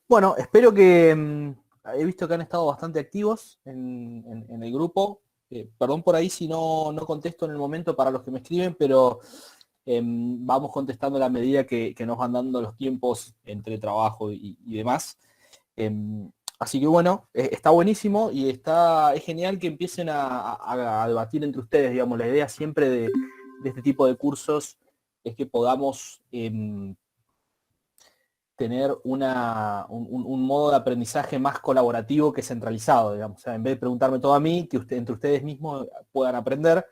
Bueno, espero que... he visto que han estado bastante activos en el grupo. Perdón por ahí si no contesto en el momento para los que me escriben, pero vamos contestando a la medida que nos van dando los tiempos entre trabajo y demás. Así que bueno, está buenísimo y es genial que empiecen a debatir entre ustedes, digamos. La idea siempre de este tipo de cursos es que podamos tener un modo de aprendizaje más colaborativo que centralizado, digamos. O sea, en vez de preguntarme todo a mí, que entre ustedes mismos puedan aprender.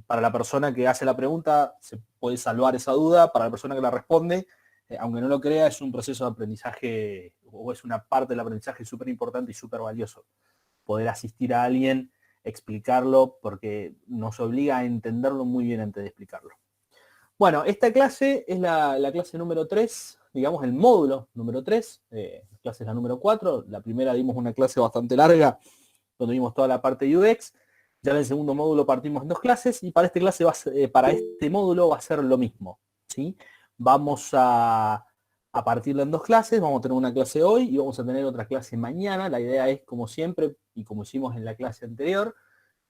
Para la persona que hace la pregunta se puede salvar esa duda, para la persona que la responde, aunque no lo crea, es un proceso de aprendizaje o es una parte del aprendizaje súper importante y súper valioso. Poder asistir a alguien, explicarlo, porque nos obliga a entenderlo muy bien antes de explicarlo. Bueno, esta clase es la clase número 3, digamos el módulo número 3, la clase es la número 4, la primera dimos una clase bastante larga, donde vimos toda la parte de UX, ya en el segundo módulo partimos en 2 clases, y para para este módulo va a ser lo mismo, ¿sí? Vamos a partirlo en 2 clases, vamos a tener una clase hoy y vamos a tener otra clase mañana. La idea es, como siempre, y como hicimos en la clase anterior,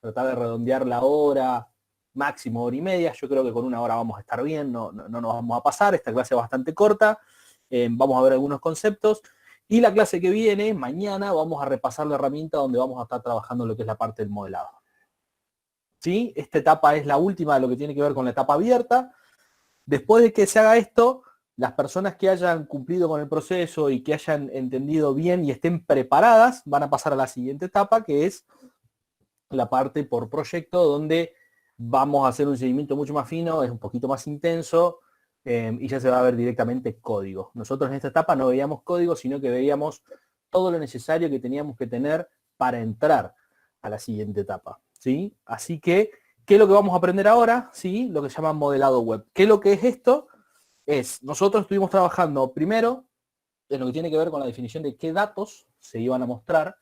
tratar de redondear la hora, máximo hora y media. Yo creo que con una hora vamos a estar bien, no nos vamos a pasar. Esta clase es bastante corta, vamos a ver algunos conceptos. Y la clase que viene, mañana, vamos a repasar la herramienta donde vamos a estar trabajando lo que es la parte del modelado. ¿Sí? Esta etapa es la última de lo que tiene que ver con la etapa abierta. Después de que se haga esto, las personas que hayan cumplido con el proceso y que hayan entendido bien y estén preparadas, van a pasar a la siguiente etapa, que es la parte por proyecto, donde vamos a hacer un seguimiento mucho más fino, es un poquito más intenso, y ya se va a ver directamente código. Nosotros en esta etapa no veíamos código, sino que veíamos todo lo necesario que teníamos que tener para entrar a la siguiente etapa, ¿sí? Así que, ¿qué es lo que vamos a aprender ahora? ¿Sí? Lo que se llama modelado web. ¿Qué es lo que es esto? Nosotros estuvimos trabajando primero en lo que tiene que ver con la definición de qué datos se iban a mostrar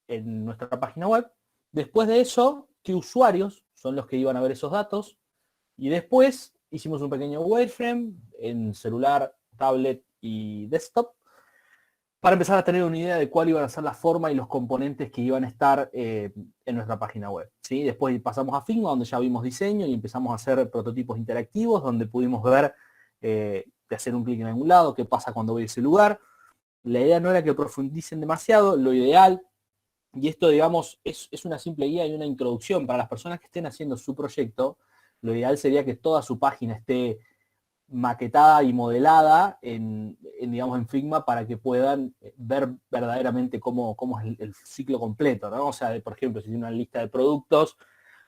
en nuestra página web. Después de eso, qué usuarios son los que iban a ver esos datos. Y después hicimos un pequeño wireframe en celular, tablet y desktop para empezar a tener una idea de cuál iban a ser la forma y los componentes que iban a estar en nuestra página web, ¿sí? Después pasamos a Figma, donde ya vimos diseño y empezamos a hacer prototipos interactivos, donde pudimos ver de hacer un clic en algún lado, qué pasa cuando voy a ese lugar. La idea no era que profundicen demasiado, lo ideal, y esto, digamos, es una simple guía y una introducción para las personas que estén haciendo su proyecto. Lo ideal sería que toda su página esté maquetada y modelada digamos, en Figma, para que puedan ver verdaderamente cómo es el ciclo completo, ¿no? O sea, por ejemplo, si tiene una lista de productos,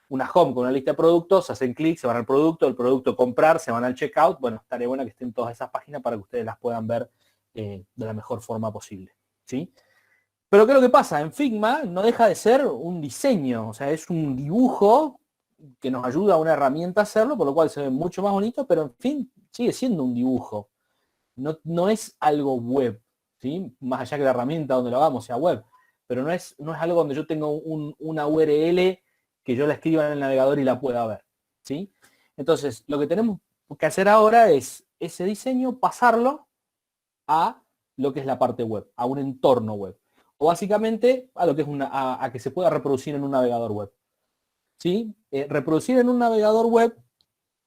una home con una lista de productos, hacen clic, se van al producto, el producto comprar, se van al checkout. Bueno, estaría bueno que estén todas esas páginas para que ustedes las puedan ver de la mejor forma posible, ¿sí? Pero ¿qué es lo que pasa? En Figma no deja de ser un diseño, o sea, es un dibujo que nos ayuda a una herramienta a hacerlo, por lo cual se ve mucho más bonito, pero en fin, sigue siendo un dibujo. No es algo web, ¿sí? Más allá que la herramienta donde lo hagamos sea web, pero no es algo donde yo tengo una URL que yo la escriba en el navegador y la pueda ver, ¿sí? Entonces, lo que tenemos que hacer ahora es ese diseño, pasarlo a lo que es la parte web, a un entorno web. O básicamente a lo que es a que se pueda reproducir en un navegador web. ¿Sí? Reproducir en un navegador web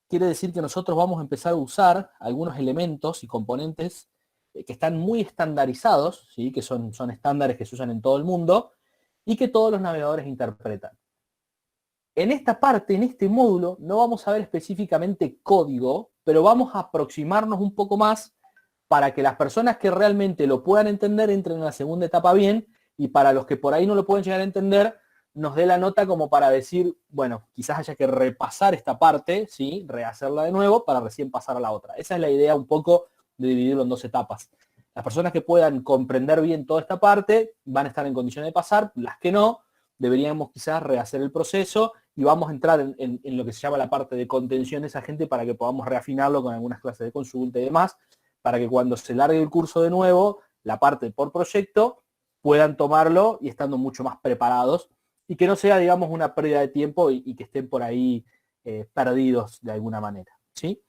quiere decir que nosotros vamos a empezar a usar algunos elementos y componentes que están muy estandarizados, ¿sí? Que son estándares que se usan en todo el mundo y que todos los navegadores interpretan. En esta parte, en este módulo, no vamos a ver específicamente código, pero vamos a aproximarnos un poco más para que las personas que realmente lo puedan entender entren en la segunda etapa bien, y para los que por ahí no lo pueden llegar a entender, nos dé la nota como para decir, bueno, quizás haya que repasar esta parte, ¿sí? Rehacerla de nuevo para recién pasar a la otra. Esa es la idea un poco de dividirlo en 2 etapas. Las personas que puedan comprender bien toda esta parte van a estar en condiciones de pasar, las que no, deberíamos quizás rehacer el proceso y vamos a entrar en lo que se llama la parte de contención de esa gente para que podamos reafinarlo con algunas clases de consulta y demás, para que cuando se largue el curso de nuevo, la parte por proyecto, puedan tomarlo y estando mucho más preparados y que no sea, digamos, una pérdida de tiempo y que estén por ahí perdidos de alguna manera, ¿sí?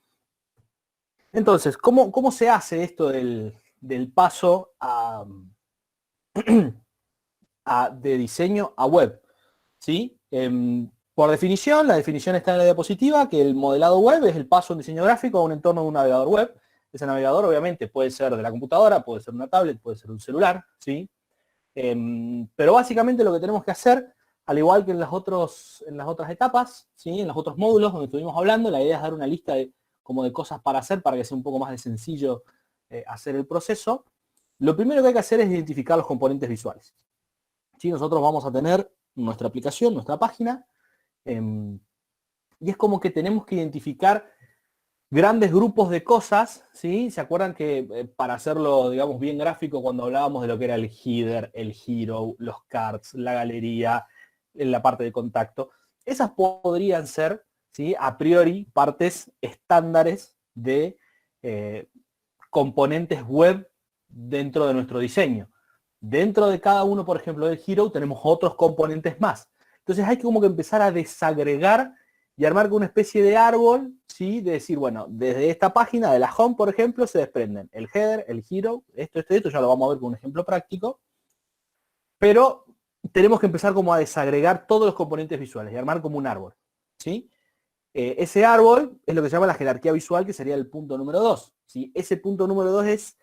Entonces, ¿cómo se hace esto del del paso de diseño a web, ¿sí? Por definición, la definición está en la diapositiva, que el modelado web es el paso de un diseño gráfico a un entorno de un navegador web. Ese navegador obviamente puede ser de la computadora, puede ser una tablet, puede ser un celular, ¿sí? Pero básicamente lo que tenemos que hacer, al igual que en las otras etapas, ¿sí? En los otros módulos donde estuvimos hablando, la idea es dar una lista como de cosas para hacer para que sea un poco más de sencillo hacer el proceso. Lo primero que hay que hacer es identificar los componentes visuales. ¿Sí? Nosotros vamos a tener nuestra aplicación, nuestra página, y es como que tenemos que identificar grandes grupos de cosas, ¿sí? ¿Se acuerdan que para hacerlo, digamos, bien gráfico, cuando hablábamos de lo que era el header, el hero, los cards, la galería, en la parte de contacto, esas podrían ser, ¿sí? A priori, partes estándares de componentes web dentro de nuestro diseño. Dentro de cada uno, por ejemplo, del hero, tenemos otros componentes más. Entonces hay que como que empezar a desagregar y armar con una especie de árbol, ¿sí? De decir, bueno, desde esta página, de la home, por ejemplo, se desprenden el header, el hero, esto, ya lo vamos a ver con un ejemplo práctico, pero tenemos que empezar como a desagregar todos los componentes visuales y armar como un árbol, ¿sí? Ese árbol es lo que se llama la jerarquía visual, que sería el punto número 2, ¿sí? Ese punto número 2 es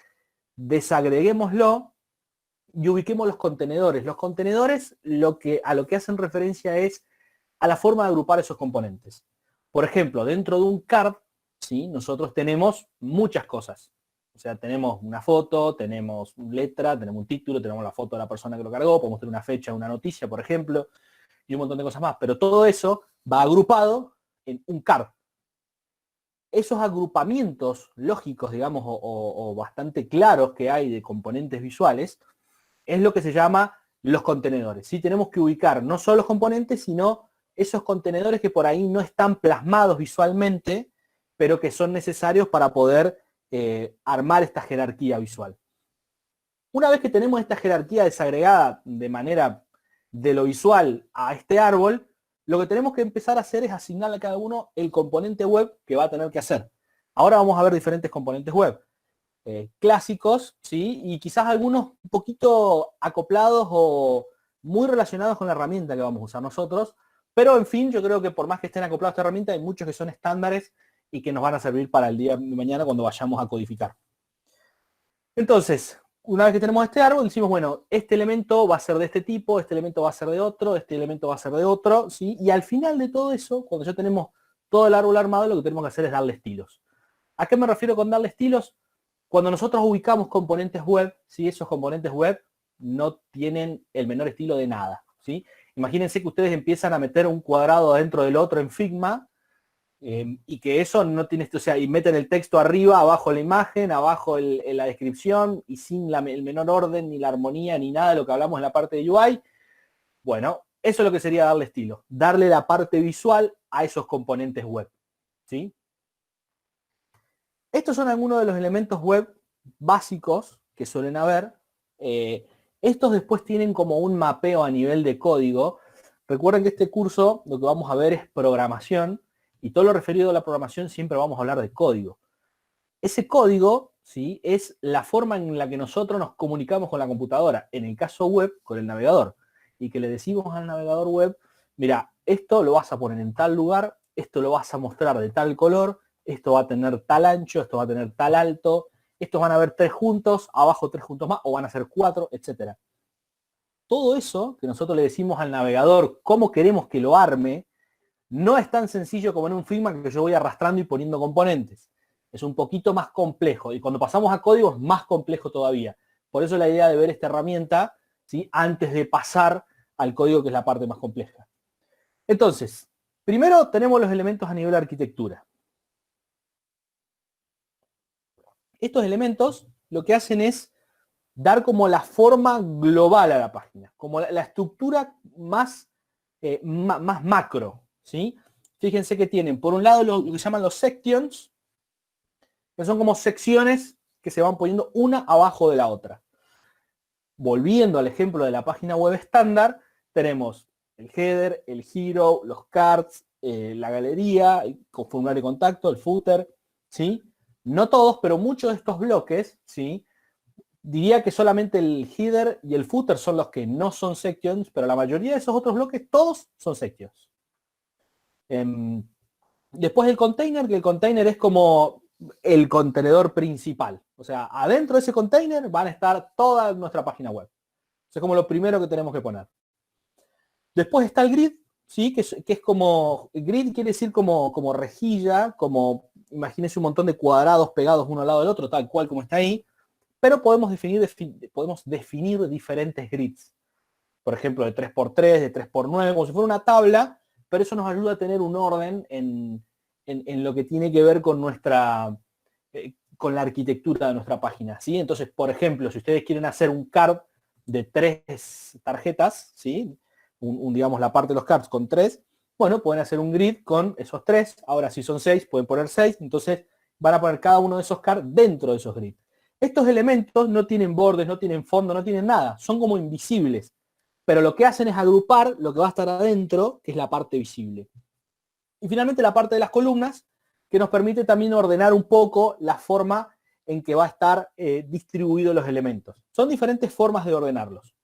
desagreguémoslo y ubiquemos los contenedores. Los contenedores a lo que hacen referencia es a la forma de agrupar esos componentes. Por ejemplo, dentro de un card, ¿sí? Nosotros tenemos muchas cosas. O sea, tenemos una foto, tenemos letra, tenemos un título, tenemos la foto de la persona que lo cargó, podemos tener una fecha, una noticia, por ejemplo, y un montón de cosas más. Pero todo eso va agrupado en un card. Esos agrupamientos lógicos, digamos, o bastante claros que hay de componentes visuales, es lo que se llama los contenedores. ¿Sí? Tenemos que ubicar no solo los componentes, sino esos contenedores que por ahí no están plasmados visualmente, pero que son necesarios para poder armar esta jerarquía visual. Una vez que tenemos esta jerarquía desagregada de manera de lo visual a este árbol, lo que tenemos que empezar a hacer es asignarle a cada uno el componente web que va a tener que hacer. Ahora vamos a ver diferentes componentes web. Clásicos, ¿sí? Y quizás algunos un poquito acoplados o muy relacionados con la herramienta que vamos a usar nosotros, pero en fin, yo creo que por más que estén acoplados a esta herramienta, hay muchos que son estándares y que nos van a servir para el día de mañana cuando vayamos a codificar. Entonces, una vez que tenemos este árbol, decimos, bueno, este elemento va a ser de este tipo, este elemento va a ser de otro, este elemento va a ser de otro, ¿sí? Y al final de todo eso, cuando ya tenemos todo el árbol armado, lo que tenemos que hacer es darle estilos. ¿A qué me refiero con darle estilos? Cuando nosotros ubicamos componentes web, ¿sí? Esos componentes web no tienen el menor estilo de nada, ¿sí? Imagínense que ustedes empiezan a meter un cuadrado dentro del otro en Figma y que eso no tiene, o sea, y meten el texto arriba, abajo la imagen, abajo la descripción y sin el menor orden, ni la armonía, ni nada de lo que hablamos en la parte de UI. Bueno, eso es lo que sería darle estilo, darle la parte visual a esos componentes web, ¿sí? Estos son algunos de los elementos web básicos que suelen haber. Estos después tienen como un mapeo a nivel de código. Recuerden que este curso lo que vamos a ver es programación y todo lo referido a la programación siempre vamos a hablar de código. Ese código, ¿sí? Es la forma en la que nosotros nos comunicamos con la computadora, en el caso web, con el navegador. Y que le decimos al navegador web, mira, esto lo vas a poner en tal lugar, esto lo vas a mostrar de tal color, esto va a tener tal ancho, esto va a tener tal alto, estos van a haber 3 juntos, abajo 3 juntos más, o van a ser 4, etc. Todo eso que nosotros le decimos al navegador cómo queremos que lo arme, no es tan sencillo como en un Figma que yo voy arrastrando y poniendo componentes. Es un poquito más complejo y cuando pasamos a código es más complejo todavía. Por eso la idea de ver esta herramienta, ¿sí? Antes de pasar al código, que es la parte más compleja. Entonces, primero tenemos los elementos a nivel de arquitectura. Estos elementos lo que hacen es dar como la forma global a la página, como la estructura más macro, ¿sí? Fíjense que tienen, por un lado, lo que llaman los sections, que son como secciones que se van poniendo una abajo de la otra. Volviendo al ejemplo de la página web estándar, tenemos el header, el hero, los cards, la galería, el formulario de contacto, el footer, ¿sí? No todos, pero muchos de estos bloques, ¿sí? Diría que solamente el header y el footer son los que no son sections, pero la mayoría de esos otros bloques, todos son sections. Después el container, que el container es como el contenedor principal. O sea, adentro de ese container van a estar toda nuestra página web. Eso es como lo primero que tenemos que poner. Después está el grid, ¿sí? Que es como, grid quiere decir como rejilla, como, imagínense un montón de cuadrados pegados uno al lado del otro, tal cual como está ahí, pero podemos definir diferentes grids. Por ejemplo, de 3x3, de 3x9, como si fuera una tabla, pero eso nos ayuda a tener un orden en lo que tiene que ver con con la arquitectura de nuestra página, ¿sí? Entonces, por ejemplo, si ustedes quieren hacer un card de 3 tarjetas, ¿sí? Digamos, la parte de los cards con 3, bueno, pueden hacer un grid con esos 3. Ahora, si son 6, pueden poner 6. Entonces, van a poner cada uno de esos cards dentro de esos grids. Estos elementos no tienen bordes, no tienen fondo, no tienen nada. Son como invisibles. Pero lo que hacen es agrupar lo que va a estar adentro, que es la parte visible. Y finalmente la parte de las columnas, que nos permite también ordenar un poco la forma en que va a estar distribuidos los elementos. Son diferentes formas de ordenarlos.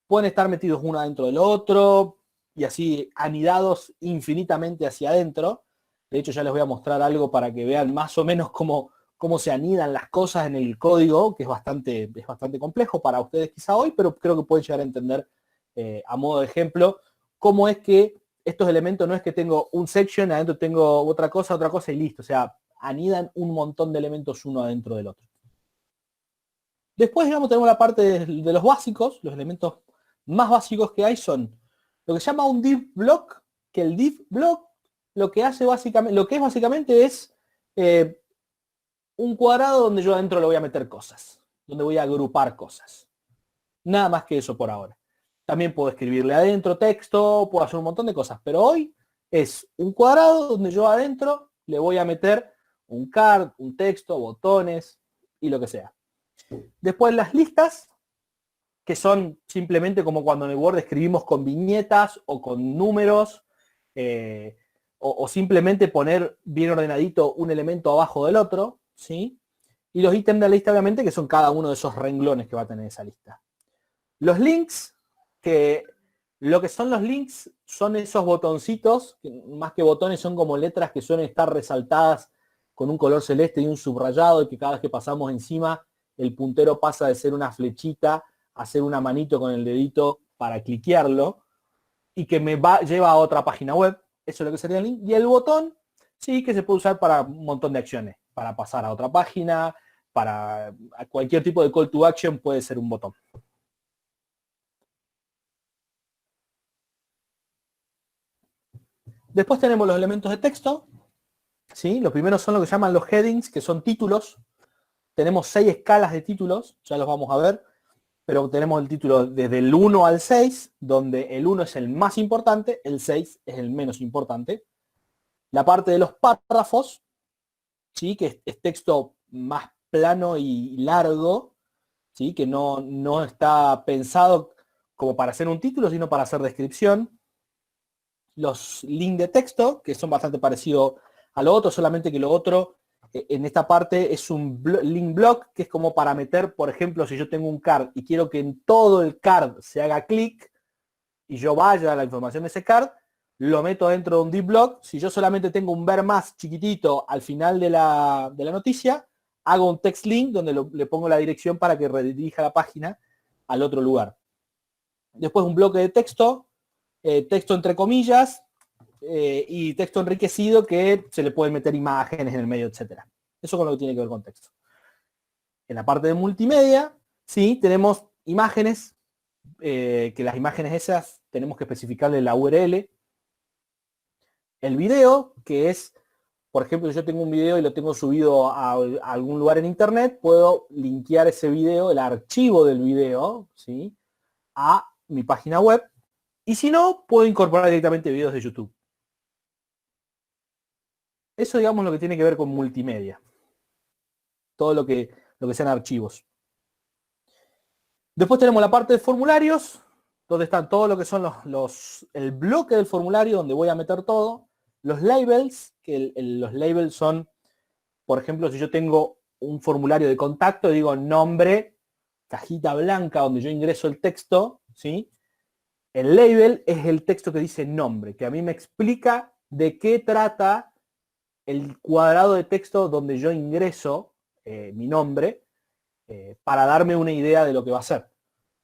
Pueden estar metidos uno dentro del otro y así anidados infinitamente hacia adentro. De hecho, ya les voy a mostrar algo para que vean más o menos cómo se anidan las cosas en el código, que es bastante complejo para ustedes quizá hoy, pero creo que pueden llegar a entender a modo de ejemplo cómo es que estos elementos no es que tengo un section, adentro tengo otra cosa y listo. O sea, anidan un montón de elementos uno adentro del otro. Después, digamos, tenemos la parte de los básicos. Los elementos más básicos que hay son lo que se llama un div block, que el div block lo que es básicamente es un cuadrado donde yo adentro le voy a meter cosas, donde voy a agrupar cosas. Nada más que eso por ahora. También puedo escribirle adentro texto, puedo hacer un montón de cosas, pero hoy es un cuadrado donde yo adentro le voy a meter un card, un texto, botones y lo que sea. Después las listas, que son simplemente como cuando en el Word escribimos con viñetas o con números, o simplemente poner bien ordenadito un elemento abajo del otro, ¿sí? Y los ítems de la lista, obviamente, que son cada uno de esos renglones que va a tener esa lista. Los links, que lo que son los links son esos botoncitos, que más que botones son como letras que suelen estar resaltadas con un color celeste y un subrayado, y que cada vez que pasamos encima, el puntero pasa de ser una flechita a ser una manito con el dedito para cliquearlo, y que lleva a otra página web. Eso es lo que sería el link. Y el botón, sí, que se puede usar para un montón de acciones, para pasar a otra página, para cualquier tipo de call to action puede ser un botón. Después tenemos los elementos de texto, ¿sí? Los primeros son lo que llaman los headings, que son títulos. Tenemos 6 escalas de títulos, ya los vamos a ver, pero tenemos el título desde el 1 al 6, donde el 1 es el más importante, el 6 es el menos importante. La parte de los párrafos, ¿sí? Que es texto más plano y largo, ¿sí? Que no está pensado como para hacer un título, sino para hacer descripción. Los links de texto, que son bastante parecidos a lo otro, solamente que lo otro en esta parte es un link block, que es como para meter, por ejemplo, si yo tengo un card y quiero que en todo el card se haga clic y yo vaya a la información de ese card, lo meto dentro de un div block. Si yo solamente tengo un ver más chiquitito al final de la noticia, hago un text link donde le pongo la dirección para que redirija la página al otro lugar. Después un bloque de texto, texto entre comillas, y texto enriquecido que se le pueden meter imágenes en el medio, etcétera. Eso con lo que tiene que ver con texto. En la parte de multimedia, sí, tenemos imágenes, que las imágenes esas tenemos que especificarle la URL. El video, que es, por ejemplo, si yo tengo un video y lo tengo subido a algún lugar en internet, puedo linkear ese video, el archivo del video, ¿sí? A mi página web. Y si no, puedo incorporar directamente videos de YouTube. Eso, digamos, lo que tiene que ver con multimedia. Todo lo que sean archivos. Después tenemos la parte de formularios, donde están todo lo que son el bloque del formulario, donde voy a meter todo. Los labels, que los labels son, por ejemplo, si yo tengo un formulario de contacto, digo nombre cajita blanca donde yo ingreso el texto, ¿sí? El label es el texto que dice nombre, que a mí me explica de qué trata el cuadrado de texto donde yo ingreso mi nombre para darme una idea de lo que va a ser.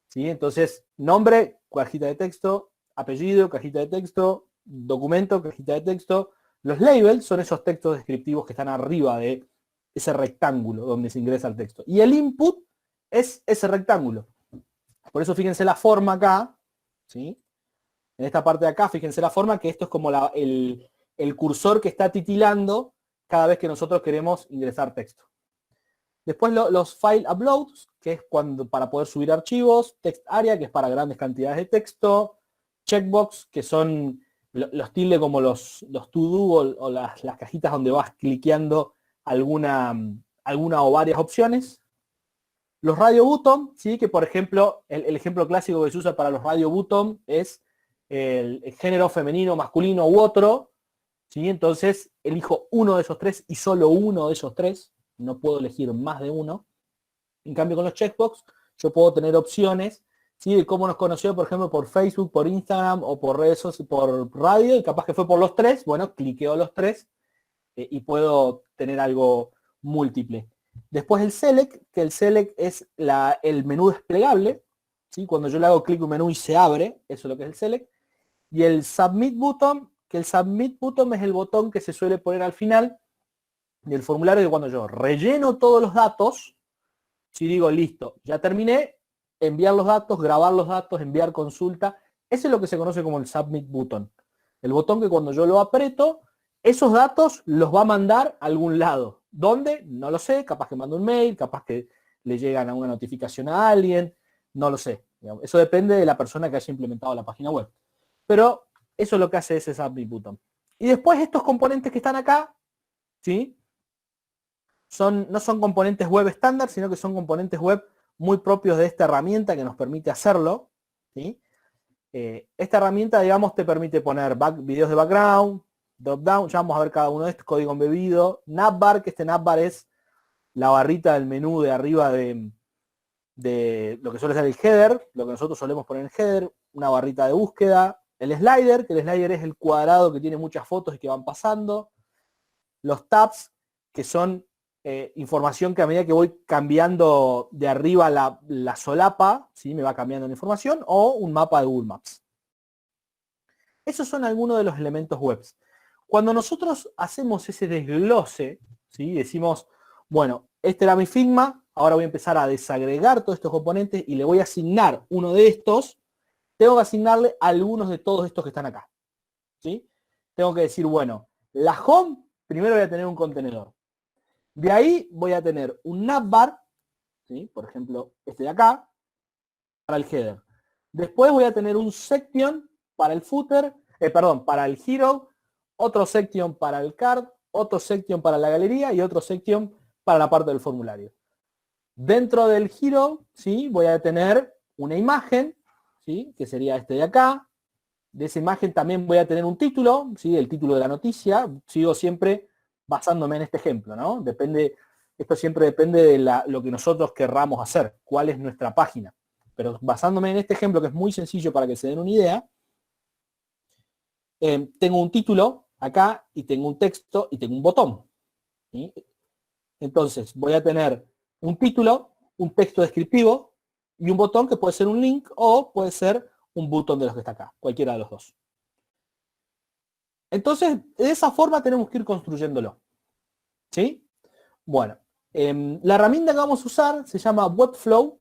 ¿Sí? Entonces, nombre, cajita de texto, apellido, cajita de texto, documento, cajita de texto. Los labels son esos textos descriptivos que están arriba de ese rectángulo donde se ingresa el texto. Y el input es ese rectángulo. Por eso fíjense la forma acá, ¿sí? En esta parte de acá, fíjense la forma, que esto es como el cursor que está titilando cada vez que nosotros queremos ingresar texto. Después los file uploads, que es para poder subir archivos, text area, que es para grandes cantidades de texto, checkbox, que son los tilde como los to-do o las cajitas donde vas cliqueando alguna o varias opciones. Los radio button, ¿sí? Que por ejemplo, el ejemplo clásico que se usa para los radio button es el género femenino, masculino u otro, ¿sí? Entonces elijo uno de esos tres y solo uno de esos tres. No puedo elegir más de uno. En cambio, con los checkbox, yo puedo tener opciones, ¿sí? De cómo nos conoció, por ejemplo, por Facebook, por Instagram o por redes sociales, por radio, y capaz que fue por los tres. Bueno, cliqueo los tres y puedo tener algo múltiple. Después el select, que el select es el menú desplegable, ¿sí? Cuando yo le hago clic en un menú y se abre, eso es lo que es el select. Y el submit button, que el submit button es el botón que se suele poner al final del formulario, de cuando yo relleno todos los datos, si digo listo, ya terminé, enviar los datos, grabar los datos, enviar consulta, ese es lo que se conoce como el submit button. El botón que cuando yo lo aprieto, esos datos los va a mandar a algún lado. ¿Dónde? No lo sé, capaz que manda un mail, capaz que le llegan a una notificación a alguien, no lo sé. Eso depende de la persona que haya implementado la página web. Pero eso es lo que hace ese submit button. Y después estos componentes que están acá, ¿sí? No son componentes web estándar, sino que son componentes web muy propios de esta herramienta que nos permite hacerlo, ¿sí? Esta herramienta, digamos, te permite poner videos de background, drop down, ya vamos a ver cada uno de estos, código embebido, navbar, que este navbar es la barrita del menú de arriba de lo que suele ser el header, lo que nosotros solemos poner en header, una barrita de búsqueda, el slider, que el slider es el cuadrado que tiene muchas fotos y que van pasando, los tabs, que son información que a medida que voy cambiando de arriba la solapa, ¿sí? Me va cambiando la información, o un mapa de Google Maps. Esos son algunos de los elementos web. Cuando nosotros hacemos ese desglose, ¿sí? Decimos, bueno, este era mi Figma, ahora voy a empezar a desagregar todos estos componentes y le voy a asignar uno de estos, tengo que asignarle algunos de todos estos que están acá, ¿sí? Tengo que decir, bueno, la home, primero voy a tener un contenedor. De ahí voy a tener un navbar, ¿sí? Por ejemplo, este de acá, para el header. Después voy a tener un section para el footer, para el hero, otro section para el card, otro section para la galería y otro section para la parte del formulario. Dentro del hero, ¿sí? Voy a tener una imagen, ¿sí? Que sería este de acá. De esa imagen también voy a tener un título, ¿sí? El título de la noticia. Sigo siempre basándome en este ejemplo, ¿no? Esto siempre depende de lo que nosotros querramos hacer, cuál es nuestra página. Pero basándome en este ejemplo, que es muy sencillo para que se den una idea, tengo un título acá y tengo un texto y tengo un botón, ¿sí? Entonces voy a tener un título, un texto descriptivo y un botón que puede ser un link o puede ser un botón de los que está acá, cualquiera de los dos. Entonces, de esa forma tenemos que ir construyéndolo, ¿sí? Bueno, la herramienta que vamos a usar se llama Webflow,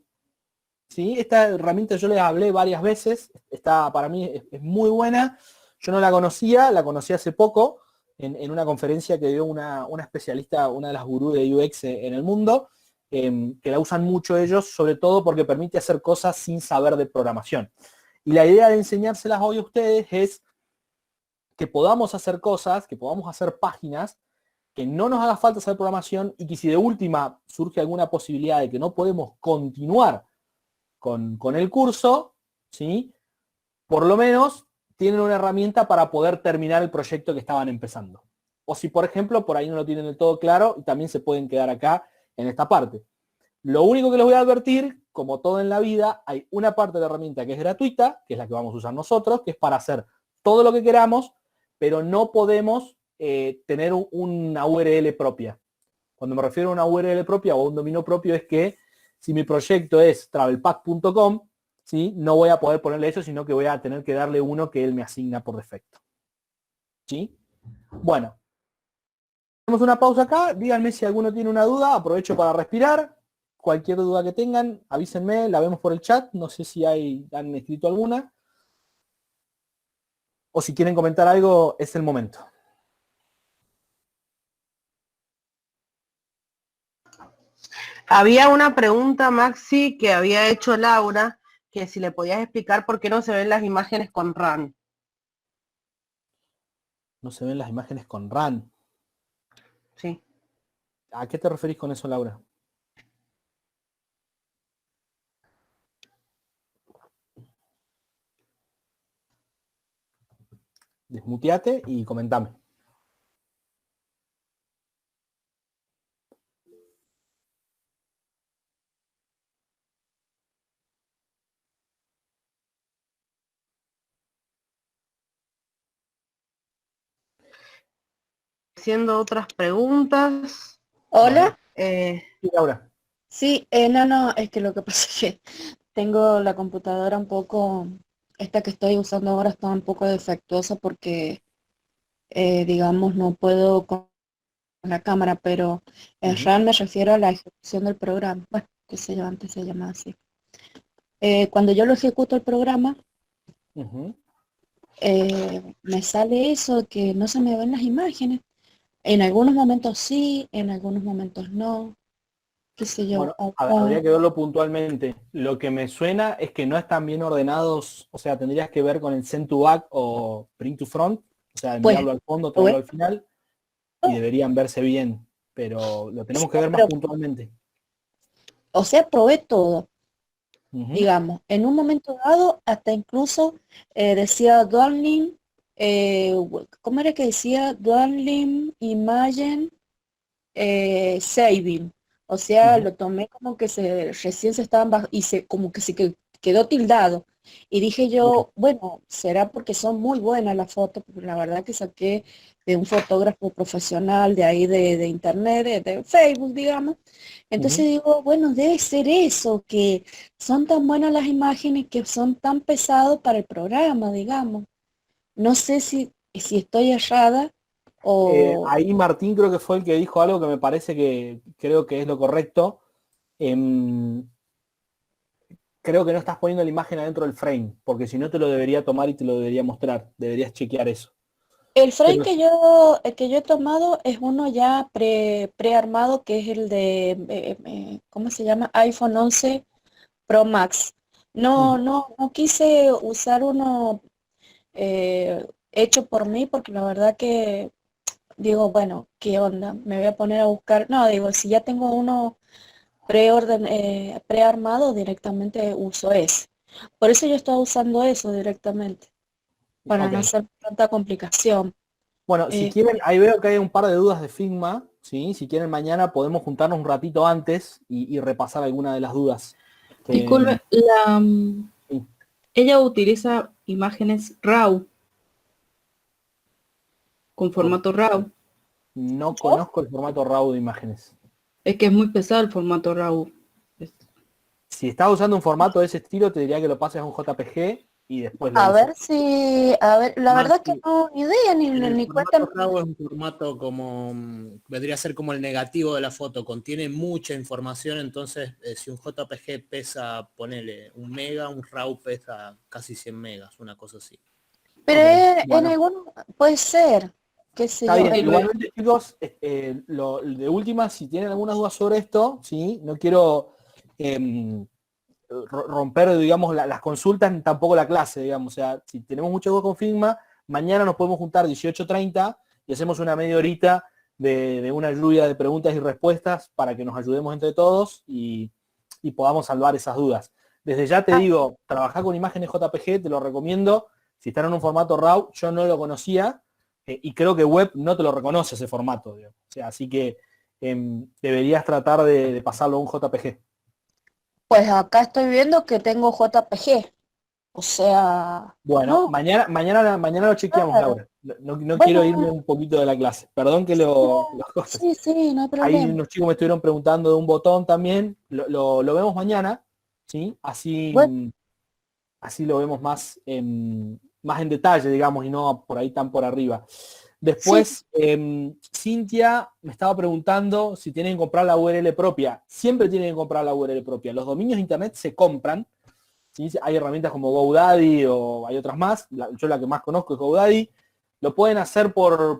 ¿sí? Esta herramienta yo les hablé varias veces, para mí es muy buena. Yo no la conocía, la conocí hace poco en una conferencia que dio una especialista, una de las gurús de UX en el mundo, que la usan mucho ellos, sobre todo porque permite hacer cosas sin saber de programación. Y la idea de enseñárselas hoy a ustedes es que podamos hacer cosas, que podamos hacer páginas, que no nos haga falta saber programación y que si de última surge alguna posibilidad de que no podemos continuar con el curso, ¿sí? Por lo menos tienen una herramienta para poder terminar el proyecto que estaban empezando. O si, por ejemplo, por ahí no lo tienen del todo claro, y también se pueden quedar acá en esta parte. Lo único que les voy a advertir como todo en la vida, hay una parte de la herramienta que es gratuita, que es la que vamos a usar nosotros, que es para hacer todo lo que queramos, pero no podemos tener una URL propia. Cuando me refiero a una URL propia o a un dominio propio es que si mi proyecto es travelpack.com, ¿sí? No voy a poder ponerle eso, sino que voy a tener que darle uno que él me asigna por defecto. ¿Sí? Bueno, hacemos una pausa acá. Díganme si alguno tiene una duda. Aprovecho para respirar. Cualquier duda que tengan, avísenme. La vemos por el chat. No sé si han escrito alguna. O si quieren comentar algo, es el momento. Había una pregunta, Maxi, que había hecho Laura, que si le podías explicar por qué no se ven las imágenes con RAN. No se ven las imágenes con RAN. Sí. ¿A qué te referís con eso, Laura? Desmuteate y comentame. Haciendo otras preguntas. Hola. Sí, Laura. Sí, no, es que lo que pasa es que tengo la computadora un poco, esta que estoy usando ahora está un poco defectuosa porque, digamos, no puedo con la cámara, pero en RAN me refiero a la ejecución del programa. Bueno, qué sé yo, antes se llamaba así. Cuando yo lo ejecuto el programa, me sale eso, que no se me ven las imágenes. En algunos momentos sí, en algunos momentos no. Qué sé yo. Bueno, habría que verlo puntualmente. Lo que me suena es que no están bien ordenados, o sea, tendrías que ver con el send to back o print to front, o sea, Pues, enviarlo al fondo, traerlo al final, y deberían verse bien, pero lo tenemos que ver más puntualmente. O sea, probé todo, digamos. En un momento dado, hasta incluso decía Downlink, ¿cómo era que decía? Downlink Imagen Saving. O sea, lo tomé como que recién se estaban y como que quedó tildado. Y dije yo, bueno, será porque son muy buenas las fotos, porque la verdad que saqué de un fotógrafo profesional de ahí de internet, de Facebook, digamos. Entonces digo, bueno, debe ser eso, que son tan buenas las imágenes que son tan pesados para el programa, digamos. No sé si estoy errada o... Ahí Martín creo que fue el que dijo algo que me parece que creo que es lo correcto. Creo que no estás poniendo la imagen adentro del frame, porque si no te lo debería tomar y te lo debería mostrar. Deberías chequear eso. El frame Pero, el que yo he tomado es uno ya prearmado, que es el de, ¿cómo se llama? iPhone 11 Pro Max. No quise usar uno hecho por mí, porque la verdad que digo, bueno, ¿qué onda? Me voy a poner a buscar. No, digo, si ya tengo uno prearmado, directamente uso ese. Por eso yo estaba usando eso directamente, para no hacer tanta complicación. bueno, si quieren, ahí veo que hay un par de dudas de Figma, ¿sí? Si quieren mañana podemos juntarnos un ratito antes y repasar alguna de las dudas. Disculpe, Sí. ella utiliza imágenes RAW, con formato RAW. No conozco el formato RAW de imágenes. Es que es muy pesado el formato RAW. Si estás usando un formato de ese estilo, te diría que lo pases a un JPG y después lo A uses. ver a ver, la verdad que Maxi, no, ni idea, el ni cuenta. formato RAW es un formato como, vendría a ser como el negativo de la foto, contiene mucha información, entonces si un JPG pesa, ponele, 1 mega, un RAW pesa casi 100 megas, una cosa así. Pero en Bueno, algún, puede ser, qué sé está yo. bien. Igualmente, chicos, de última, si tienen algunas dudas sobre esto, ¿sí? No quiero romper, digamos, las consultas, tampoco la clase, digamos. O sea, si tenemos mucho dudas con Figma, mañana nos podemos juntar 18:30 y hacemos una media horita de una lluvia de preguntas y respuestas para que nos ayudemos entre todos y podamos salvar esas dudas. Desde ya te digo, trabajar con imágenes JPG, te lo recomiendo. Si están en un formato RAW, yo no lo conocía y creo que web no te lo reconoce ese formato. O sea, así que deberías tratar de pasarlo a un JPG. Pues acá estoy viendo que tengo JPG. O sea, Bueno, no, mañana lo chequeamos, claro. Laura. No quiero irme Bueno, un poquito de la clase. Perdón que no, los cosas. sí, sí, no hay Ahí problema. unos chicos me estuvieron preguntando de un botón también. Lo vemos mañana, ¿sí? Bueno, Así lo vemos más en detalle, digamos, y no por ahí tan por arriba. sí, Después, Cintia me estaba preguntando si tienen que comprar la URL propia. Siempre tienen que comprar la URL propia. Los dominios de internet se compran. ¿Sí? Hay herramientas como GoDaddy o hay otras más. Yo la que más conozco es GoDaddy. Lo pueden hacer por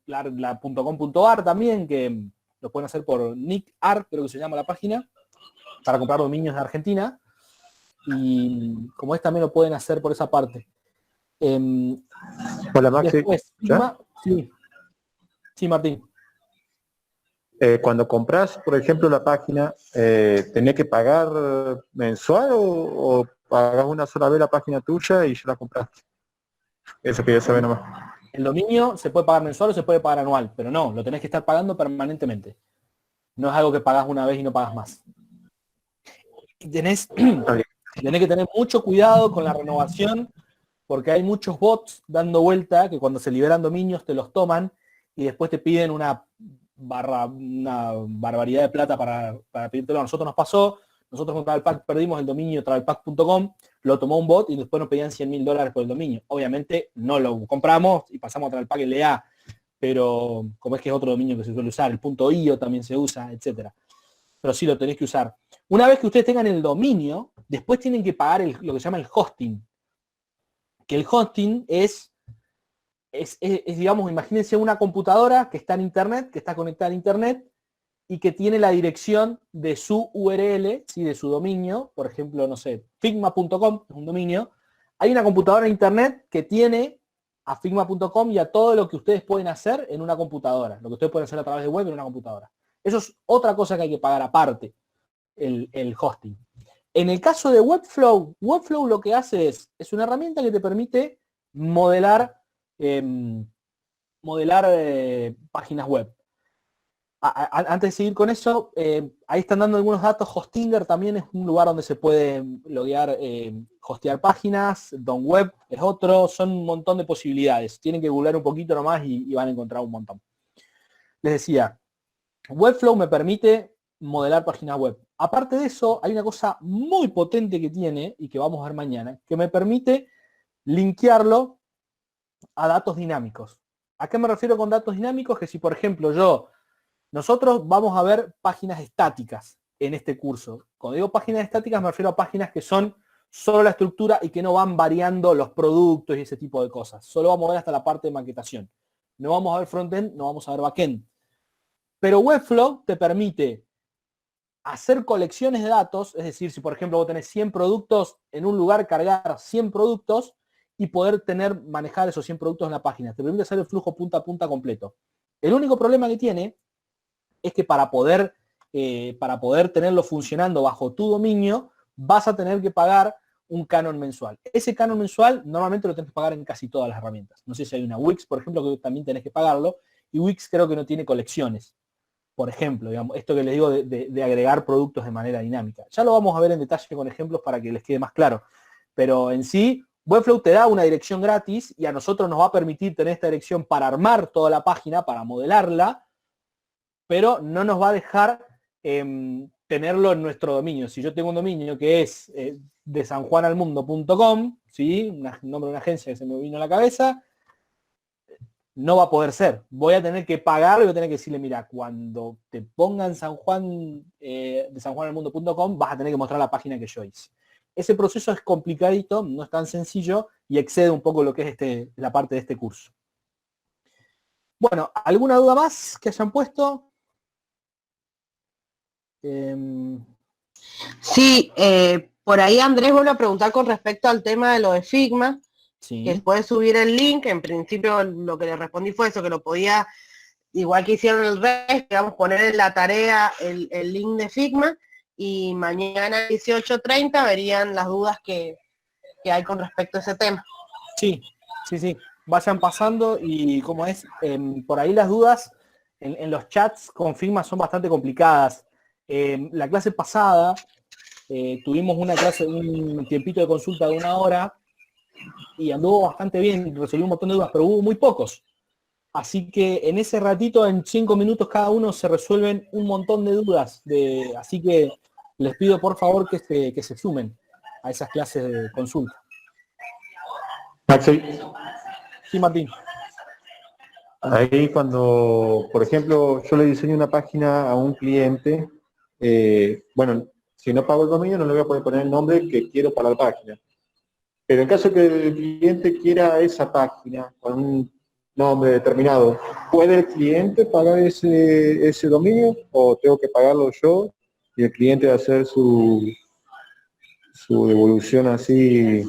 la .com.ar también, que lo pueden hacer por NickArt, creo que se llama la página, para comprar dominios de Argentina. Y como es, también lo pueden hacer por esa parte. Hola Maxi, Después, ¿ya? Sí, Martín. Cuando compras, por ejemplo, la página, ¿tenés que pagar mensual o pagas una sola vez la página tuya y ya la compraste? Eso quería saber nomás. El dominio se puede pagar mensual o se puede pagar anual, pero no, lo tenés que estar pagando permanentemente. No es algo que pagás una vez y no pagas más. Y tenés que tener mucho cuidado con la renovación, porque hay muchos bots dando vuelta que cuando se liberan dominios te los toman y después te piden una barbaridad de plata para pedírtelo. A nosotros nos pasó, nosotros con TravelPack perdimos el dominio travelpack.com, lo tomó un bot y después nos pedían $100.000 por el dominio. Obviamente no lo compramos y pasamos a TravelPack LA, pero como es que es otro dominio que se suele usar, el .io también se usa, etcétera. Pero sí lo tenés que usar. Una vez que ustedes tengan el dominio, después tienen que pagar lo que se llama el hosting. Que el hosting es, digamos, imagínense una computadora que está en internet, que está conectada a internet y que tiene la dirección de su URL, ¿sí? De su dominio, por ejemplo, no sé, figma.com es un dominio. Hay una computadora en internet que tiene a figma.com y a todo lo que ustedes pueden hacer en una computadora, lo que ustedes pueden hacer a través de web en una computadora. Eso es otra cosa que hay que pagar aparte, el hosting. En el caso de Webflow lo que hace es una herramienta que te permite modelar, páginas web. Antes de seguir con eso, ahí están dando algunos datos. Hostinger también es un lugar donde se puede loguear, hostear páginas. DonWeb es otro. Son un montón de posibilidades. Tienen que googlear un poquito nomás y van a encontrar un montón. Les decía, Webflow me permite modelar páginas web. Aparte de eso, hay una cosa muy potente que tiene, y que vamos a ver mañana, que me permite linkearlo a datos dinámicos. ¿A qué me refiero con datos dinámicos? Que si, por ejemplo, nosotros vamos a ver páginas estáticas en este curso. Cuando digo páginas estáticas me refiero a páginas que son solo la estructura y que no van variando los productos y ese tipo de cosas. Solo vamos a ver hasta la parte de maquetación. No vamos a ver frontend, no vamos a ver backend. Pero Webflow te permite hacer colecciones de datos, es decir, si por ejemplo vos tenés 100 productos en un lugar, cargar 100 productos y poder manejar esos 100 productos en la página. Te permite hacer el flujo punta a punta completo. El único problema que tiene es que para poder tenerlo funcionando bajo tu dominio, vas a tener que pagar un canon mensual. Ese canon mensual normalmente lo tenés que pagar en casi todas las herramientas. No sé si hay una Wix, por ejemplo, que también tenés que pagarlo, y Wix creo que no tiene colecciones. Por ejemplo, digamos, esto que les digo de agregar productos de manera dinámica. Ya lo vamos a ver en detalle con ejemplos para que les quede más claro. Pero en sí, Webflow te da una dirección gratis y a nosotros nos va a permitir tener esta dirección para armar toda la página, para modelarla, pero no nos va a dejar tenerlo en nuestro dominio. Si yo tengo un dominio que es de sanjuanalmundo.com, ¿sí? Un nombre de una agencia que se me vino a la cabeza, no va a poder ser. Voy a tener que pagarlo y voy a tener que decirle, mira, cuando te pongan San Juan, de sanjuanalmundo.com, vas a tener que mostrar la página que yo hice. Ese proceso es complicadito, no es tan sencillo y excede un poco lo que es la parte de este curso. Bueno, ¿alguna duda más que hayan puesto? Sí, por ahí Andrés vuelve a preguntar con respecto al tema de lo de Figma, Sí. que puede subir el link. En principio lo que le respondí fue eso, que lo podía, igual que hicieron el resto, digamos, poner en la tarea el link de Figma, y mañana 18:30 verían las dudas que hay con respecto a ese tema. Sí. Vayan pasando y como es, por ahí las dudas en los chats con Figma son bastante complicadas. La clase pasada tuvimos una clase, un tiempito de consulta de 1 hora y anduvo bastante bien, resolví un montón de dudas, pero hubo muy pocos. Así que en ese ratito, en 5 minutos cada uno, se resuelven un montón de dudas. Así que les pido por favor que se sumen a esas clases de consulta. Axel, Sí, Martín. ahí cuando, por ejemplo, yo le diseño una página a un cliente, bueno, si no pago el dominio no le voy a poder poner el nombre que quiero para la página. Pero en caso que el cliente quiera esa página con un nombre determinado, ¿puede el cliente pagar ese dominio o tengo que pagarlo yo y el cliente hacer su devolución así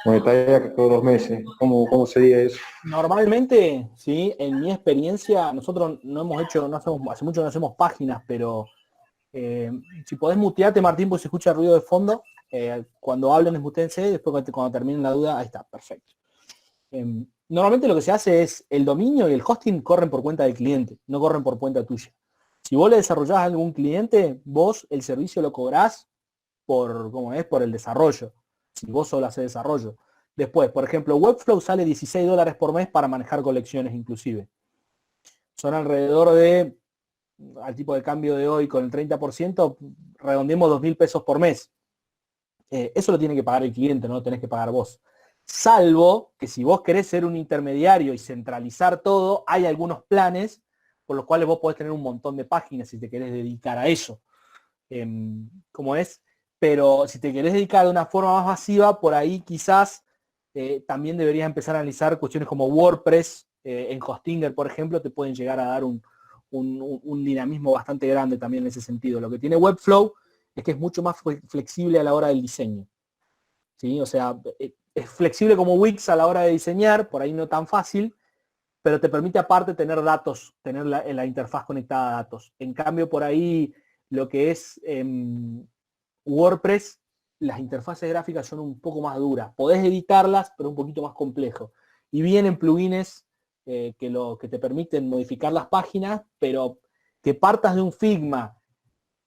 monetaria todos los meses? ¿Cómo sería eso? Normalmente, sí, en mi experiencia, nosotros hace mucho no hacemos páginas, pero si podés mutearte, Martín, porque se escucha ruido de fondo. Cuando hablen, desmutense, después cuando terminen la duda, ahí está, perfecto. Normalmente lo que se hace es el dominio y el hosting corren por cuenta del cliente, no corren por cuenta tuya. Si vos le desarrollás a algún cliente, vos el servicio lo cobrás por el desarrollo, si vos solo haces desarrollo. Después, por ejemplo, Webflow sale $16 por mes para manejar colecciones inclusive. Son alrededor de, al tipo de cambio de hoy con el 30%, redondeemos 2.000 pesos por mes. Eso lo tiene que pagar el cliente, no lo tenés que pagar vos. Salvo que si vos querés ser un intermediario y centralizar todo, hay algunos planes por los cuales vos podés tener un montón de páginas si te querés dedicar a eso. ¿Cómo es? Pero si te querés dedicar de una forma más masiva, por ahí quizás también deberías empezar a analizar cuestiones como WordPress. En Hostinger, por ejemplo, te pueden llegar a dar un dinamismo bastante grande también en ese sentido. Lo que tiene Webflow es que es mucho más flexible a la hora del diseño. ¿Sí? O sea, es flexible como Wix a la hora de diseñar, por ahí no tan fácil, pero te permite aparte tener datos, tener la interfaz conectada a datos. En cambio, por ahí lo que es WordPress, las interfaces gráficas son un poco más duras. Podés editarlas, pero un poquito más complejo. Y vienen plugins que te permiten modificar las páginas, pero que partas de un Figma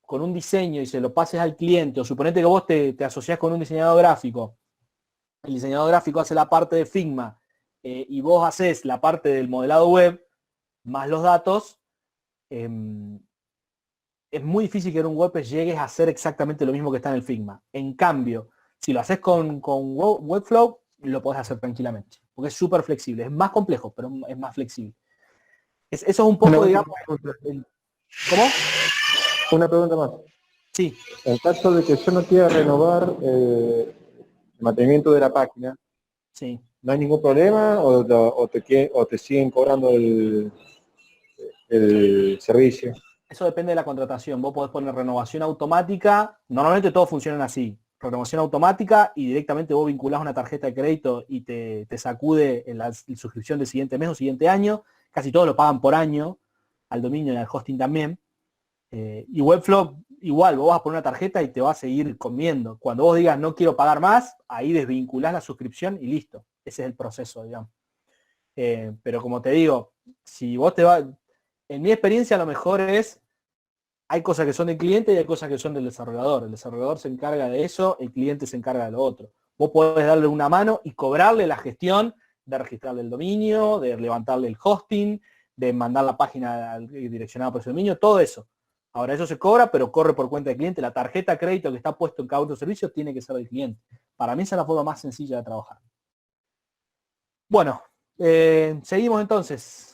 con un diseño y se lo pases al cliente, o suponete que vos te asociás con un diseñador gráfico, el diseñador gráfico hace la parte de Figma y vos haces la parte del modelado web, más los datos, es muy difícil que en un WordPress llegues a hacer exactamente lo mismo que está en el Figma. En cambio, si lo haces con Webflow, lo podés hacer tranquilamente, porque es súper flexible. Es más complejo, pero es más flexible. Eso es un poco, digamos... ¿Cómo? Una pregunta más. Sí. En caso de que yo no quiera renovar el mantenimiento de la página, Sí. ¿no hay ningún problema o te siguen cobrando el servicio? Eso depende de la contratación. Vos podés poner renovación automática. Normalmente todos funcionan así. Renovación automática y directamente vos vinculás una tarjeta de crédito y te sacude en la suscripción del siguiente mes o siguiente año. Casi todos lo pagan por año, al dominio y al hosting también. Y Webflow igual, vos vas a poner una tarjeta y te va a seguir comiendo. Cuando vos digas no quiero pagar más, ahí desvinculás la suscripción y listo. Ese es el proceso, digamos. Pero como te digo, si vos te vas... En mi experiencia lo mejor es, hay cosas que son del cliente y hay cosas que son del desarrollador. El desarrollador se encarga de eso, el cliente se encarga de lo otro. Vos podés darle una mano y cobrarle la gestión de registrarle el dominio, de levantarle el hosting, de mandar la página direccionada por ese dominio, todo eso. Ahora eso se cobra, pero corre por cuenta del cliente. La tarjeta de crédito que está puesto en cada otro servicio tiene que ser del cliente. Para mí esa es la forma más sencilla de trabajar. Bueno, seguimos entonces.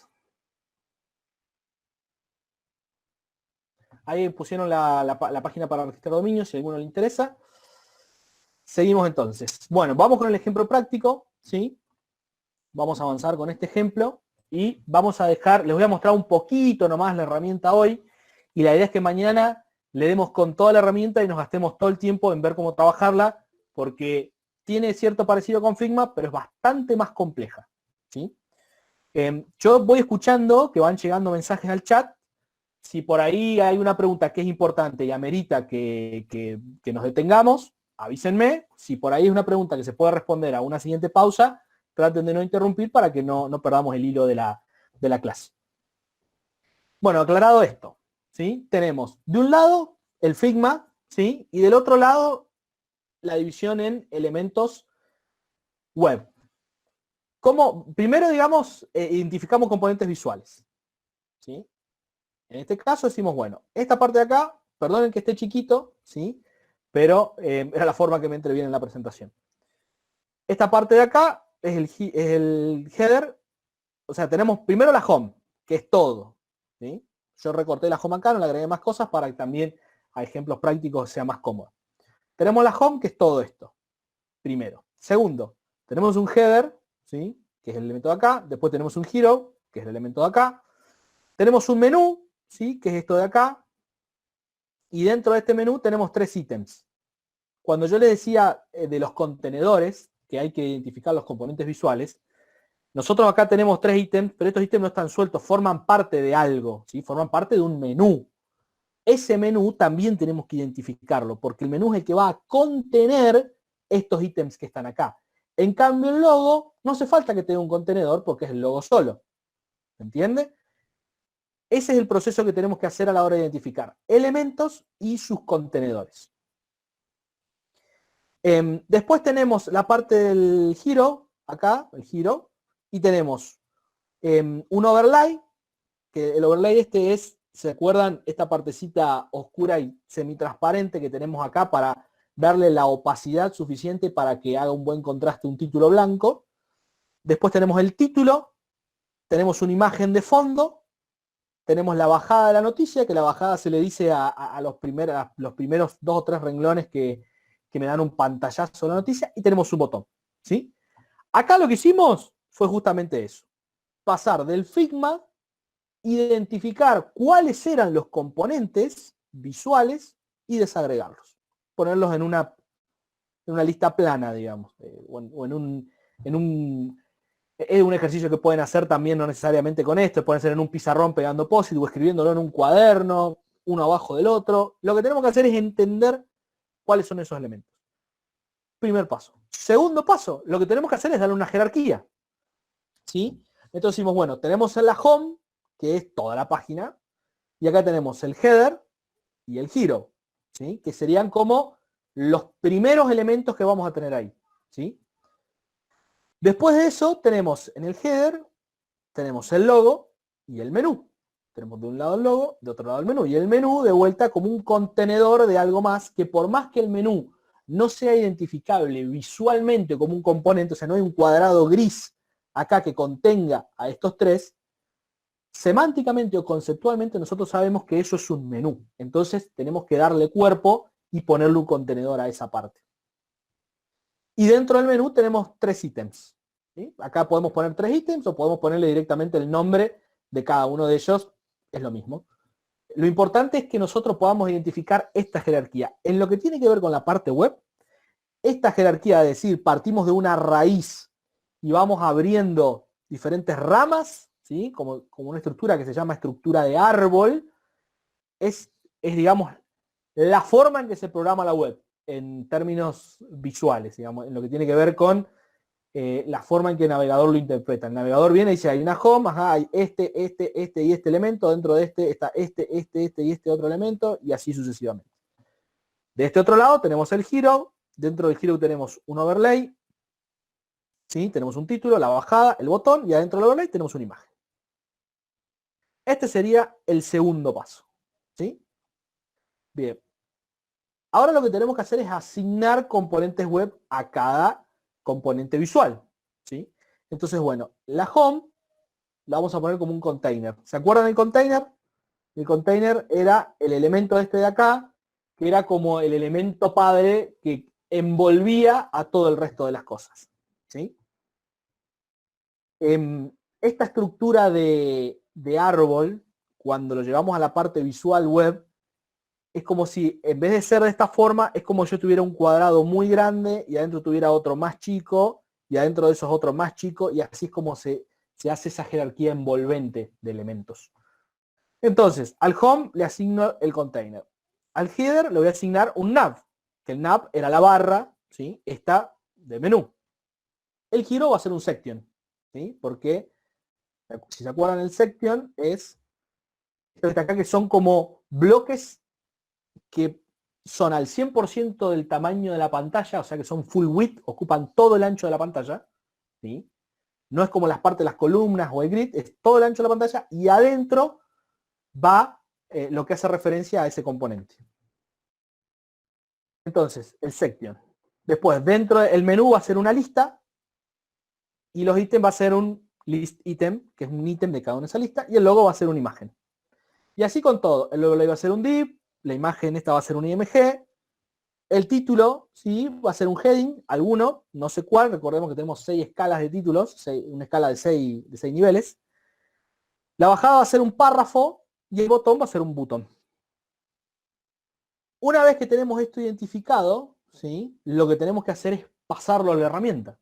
Ahí pusieron la página para registrar dominios, si a alguno le interesa. Seguimos entonces. Bueno, vamos con el ejemplo práctico, ¿sí? Vamos a avanzar con este ejemplo y vamos a dejar, les voy a mostrar un poquito nomás la herramienta hoy y la idea es que mañana le demos con toda la herramienta y nos gastemos todo el tiempo en ver cómo trabajarla porque tiene cierto parecido con Figma, pero es bastante más compleja, ¿sí? Yo voy escuchando que van llegando mensajes al chat. Si por ahí hay una pregunta que es importante y amerita que nos detengamos, avísenme. Si por ahí es una pregunta que se puede responder a una siguiente pausa, traten de no interrumpir para que no perdamos el hilo de la clase. Bueno, aclarado esto, ¿sí? Tenemos de un lado el Figma, ¿sí? Y del otro lado, la división en elementos web. Primero, digamos, identificamos componentes visuales, ¿sí? En este caso decimos, bueno, esta parte de acá, perdonen que esté chiquito, ¿sí? Pero era la forma que me entreviene en la presentación. Esta parte de acá es el header, o sea, tenemos primero la home, que es todo, ¿sí? Yo recorté la home acá, no le agregué más cosas para que también a ejemplos prácticos sea más cómodo. Tenemos la home, que es todo esto, primero. Segundo, tenemos un header, ¿sí? Que es el elemento de acá. Después tenemos un hero, que es el elemento de acá. Tenemos un menú, ¿sí? Que es esto de acá. Y dentro de este menú tenemos 3 ítems. Cuando yo les decía de los contenedores, que hay que identificar los componentes visuales, nosotros acá tenemos 3 ítems, pero estos ítems no están sueltos, forman parte de algo, ¿sí? Forman parte de un menú. Ese menú también tenemos que identificarlo, porque el menú es el que va a contener estos ítems que están acá. En cambio, el logo no hace falta que tenga un contenedor porque es el logo solo. ¿Se entiende? Ese es el proceso que tenemos que hacer a la hora de identificar elementos y sus contenedores. Después tenemos la parte del hero, acá, el hero, y tenemos un overlay, que el overlay este es, ¿se acuerdan? Esta partecita oscura y semitransparente que tenemos acá para darle la opacidad suficiente para que haga un buen contraste un título blanco. Después tenemos el título, tenemos una imagen de fondo, tenemos la bajada de la noticia, que la bajada se le dice a los primeros 2 o 3 renglones que me dan un pantallazo de la noticia, y tenemos un botón, ¿sí? Acá lo que hicimos fue justamente eso, pasar del Figma, identificar cuáles eran los componentes visuales y desagregarlos, ponerlos en una lista plana, digamos, o en un es un ejercicio que pueden hacer también, no necesariamente con esto, pueden hacer en un pizarrón pegando post-it o escribiéndolo en un cuaderno, uno abajo del otro. Lo que tenemos que hacer es entender cuáles son esos elementos. Primer paso. Segundo paso, lo que tenemos que hacer es darle una jerarquía, ¿sí? Entonces decimos, bueno, tenemos en la home, que es toda la página, y acá tenemos el header y el hero, ¿sí? Que serían como los primeros elementos que vamos a tener ahí, ¿sí? Después de eso tenemos en el header, tenemos el logo y el menú. Tenemos de un lado el logo, de otro lado el menú. Y el menú de vuelta como un contenedor de algo más que por más que el menú no sea identificable visualmente como un componente, o sea, no hay un cuadrado gris acá que contenga a estos 3, semánticamente o conceptualmente nosotros sabemos que eso es un menú. Entonces tenemos que darle cuerpo y ponerle un contenedor a esa parte. Y dentro del menú tenemos 3 ítems. ¿Sí? Acá podemos poner 3 ítems o podemos ponerle directamente el nombre de cada uno de ellos. Es lo mismo. Lo importante es que nosotros podamos identificar esta jerarquía. En lo que tiene que ver con la parte web, esta jerarquía, es decir, partimos de una raíz y vamos abriendo diferentes ramas, ¿sí? Como una estructura que se llama estructura de árbol, es digamos, la forma en que se programa la web en términos visuales, digamos, en lo que tiene que ver con la forma en que el navegador lo interpreta. El navegador viene y dice, hay una home, ajá, hay este y este elemento, dentro de este está este y este otro elemento, y así sucesivamente. De este otro lado tenemos el hero, dentro del hero tenemos un overlay, ¿sí? Tenemos un título, la bajada, el botón, y adentro del overlay tenemos una imagen. Este sería el segundo paso, ¿sí? Bien. Ahora lo que tenemos que hacer es asignar componentes web a cada componente visual, ¿sí? Entonces, bueno, la home la vamos a poner como un container. ¿Se acuerdan del container? El container era el elemento este de acá, que era como el elemento padre que envolvía a todo el resto de las cosas, ¿sí? Esta estructura de árbol, cuando lo llevamos a la parte visual web, es como si, en vez de ser de esta forma, es como si yo tuviera un cuadrado muy grande y adentro tuviera otro más chico, y adentro de esos otros más chicos, y así es como se hace esa jerarquía envolvente de elementos. Entonces, al home le asigno el container. Al header le voy a asignar un nav, que el nav era la barra, ¿sí? Esta de menú. El hero va a ser un section, ¿sí? Porque, si se acuerdan, el section es acá, que son como bloques que son al 100% del tamaño de la pantalla, o sea que son full width, ocupan todo el ancho de la pantalla, ¿sí? No es como las partes de las columnas o el grid, es todo el ancho de la pantalla y adentro va lo que hace referencia a ese componente. Entonces, el section. Después, dentro del menú va a ser una lista y los ítems va a ser un list item, que es un ítem de cada una de esa lista, y el logo va a ser una imagen. Y así con todo. El logo va a ser un div, la imagen esta va a ser un IMG, el título, ¿sí? Va a ser un heading, alguno, no sé cuál, recordemos que tenemos 6 escalas de títulos, una escala de 6 niveles. La bajada va a ser un párrafo y el botón va a ser un botón. Una vez que tenemos esto identificado, ¿sí? Lo que tenemos que hacer es pasarlo a la herramienta.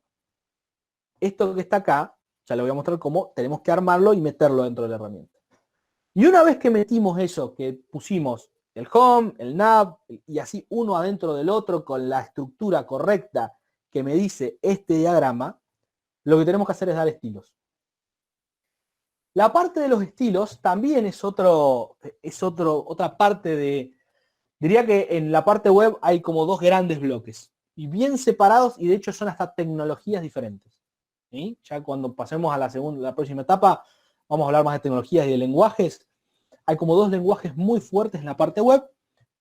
Esto que está acá, ya le voy a mostrar cómo tenemos que armarlo y meterlo dentro de la herramienta. Y una vez que metimos eso, que pusimos el home, el nav, y así uno adentro del otro con la estructura correcta que me dice este diagrama, lo que tenemos que hacer es dar estilos. La parte de los estilos también es otra parte de... Diría que en la parte web hay como dos grandes bloques, y bien separados, y de hecho son hasta tecnologías diferentes. ¿Sí? Ya cuando pasemos a la próxima etapa, vamos a hablar más de tecnologías y de lenguajes. Hay como dos lenguajes muy fuertes en la parte web.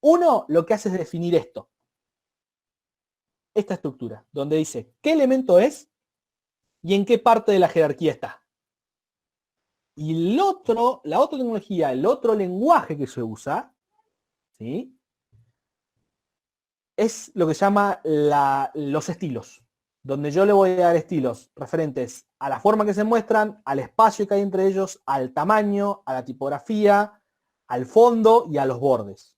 Uno lo que hace es definir esta estructura, donde dice qué elemento es y en qué parte de la jerarquía está. Y la otra tecnología, el otro lenguaje que se usa, ¿sí? Es lo que se llama los estilos, donde yo le voy a dar estilos referentes a la forma que se muestran, al espacio que hay entre ellos, al tamaño, a la tipografía, al fondo y a los bordes.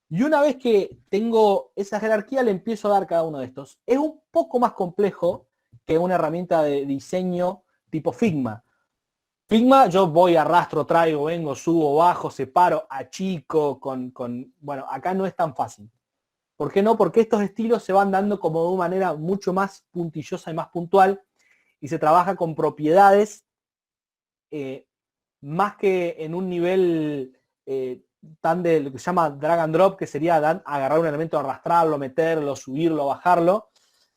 Y una vez que tengo esa jerarquía, le empiezo a dar cada uno de estos. Es un poco más complejo que una herramienta de diseño tipo Figma. Figma, yo voy, arrastro, traigo, vengo, subo, bajo, separo, achico, bueno, acá no es tan fácil. ¿Por qué no? Porque estos estilos se van dando como de una manera mucho más puntillosa y más puntual y se trabaja con propiedades más que en un nivel tan de lo que se llama drag and drop, que sería agarrar un elemento, arrastrarlo, meterlo, subirlo, bajarlo.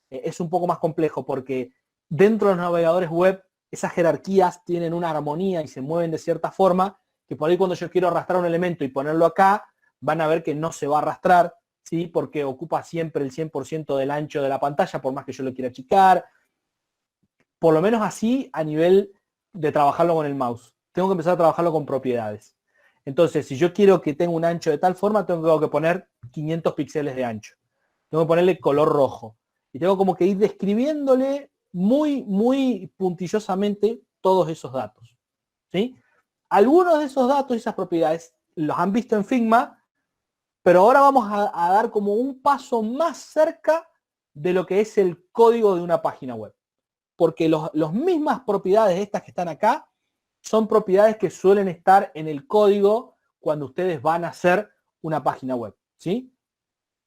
Es un poco más complejo porque dentro de los navegadores web esas jerarquías tienen una armonía y se mueven de cierta forma que por ahí cuando yo quiero arrastrar un elemento y ponerlo acá, van a ver que no se va a arrastrar, ¿sí? Porque ocupa siempre el 100% del ancho de la pantalla, por más que yo lo quiera achicar. Por lo menos así a nivel de trabajarlo con el mouse. Tengo que empezar a trabajarlo con propiedades. Entonces, si yo quiero que tenga un ancho de tal forma, tengo que poner 500 píxeles de ancho. Tengo que ponerle color rojo. Y tengo como que ir describiéndole muy, muy puntillosamente todos esos datos. ¿Sí? Algunos de esos datos y esas propiedades los han visto en Figma, pero ahora vamos a dar como un paso más cerca de lo que es el código de una página web. Porque las mismas propiedades estas que están acá son propiedades que suelen estar en el código cuando ustedes van a hacer una página web. ¿Sí?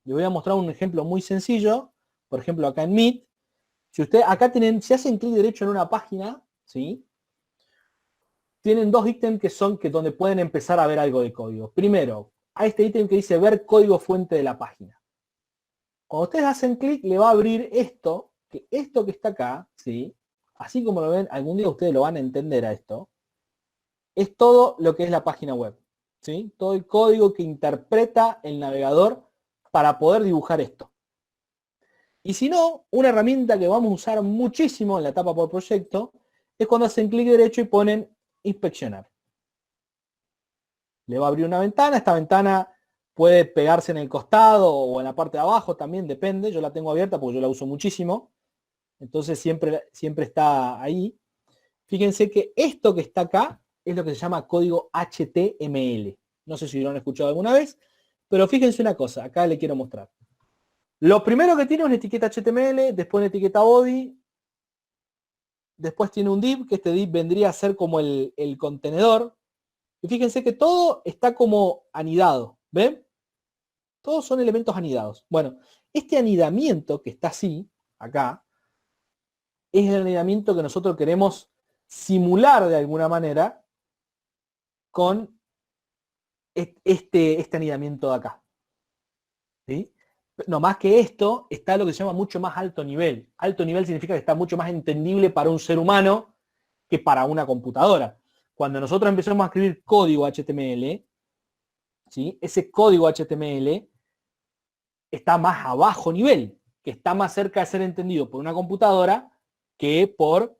Les voy a mostrar un ejemplo muy sencillo. Por ejemplo, acá en Meet. Si ustedes acá si hacen clic derecho en una página, ¿sí? Tienen dos ítems donde pueden empezar a ver algo de código. Primero, a este ítem que dice ver código fuente de la página. Cuando ustedes hacen clic, le va a abrir esto que está acá, ¿sí? Así como lo ven, algún día ustedes lo van a entender a esto. Es todo lo que es la página web, ¿sí? Todo el código que interpreta el navegador para poder dibujar esto. Y si no, una herramienta que vamos a usar muchísimo en la etapa por proyecto es cuando hacen clic derecho y ponen inspeccionar. Le va a abrir una ventana, esta ventana puede pegarse en el costado o en la parte de abajo, también depende. Yo la tengo abierta porque yo la uso muchísimo. Entonces siempre está ahí. Fíjense que esto que está acá es lo que se llama código HTML. No sé si lo han escuchado alguna vez, pero fíjense una cosa, acá le quiero mostrar. Lo primero que tiene es una etiqueta HTML, después una etiqueta body, después tiene un div, que este div vendría a ser como el contenedor. Y fíjense que todo está como anidado, ¿ven? Todos son elementos anidados. Bueno, este anidamiento que está así, acá, es el anidamiento que nosotros queremos simular de alguna manera con este anidamiento de acá. ¿sí? No más que esto, está lo que se llama mucho más alto nivel. Alto nivel significa que está mucho más entendible para un ser humano que para una computadora. Cuando nosotros empezamos a escribir código HTML, ¿sí? Ese código HTML está más a bajo nivel, que está más cerca de ser entendido por una computadora que por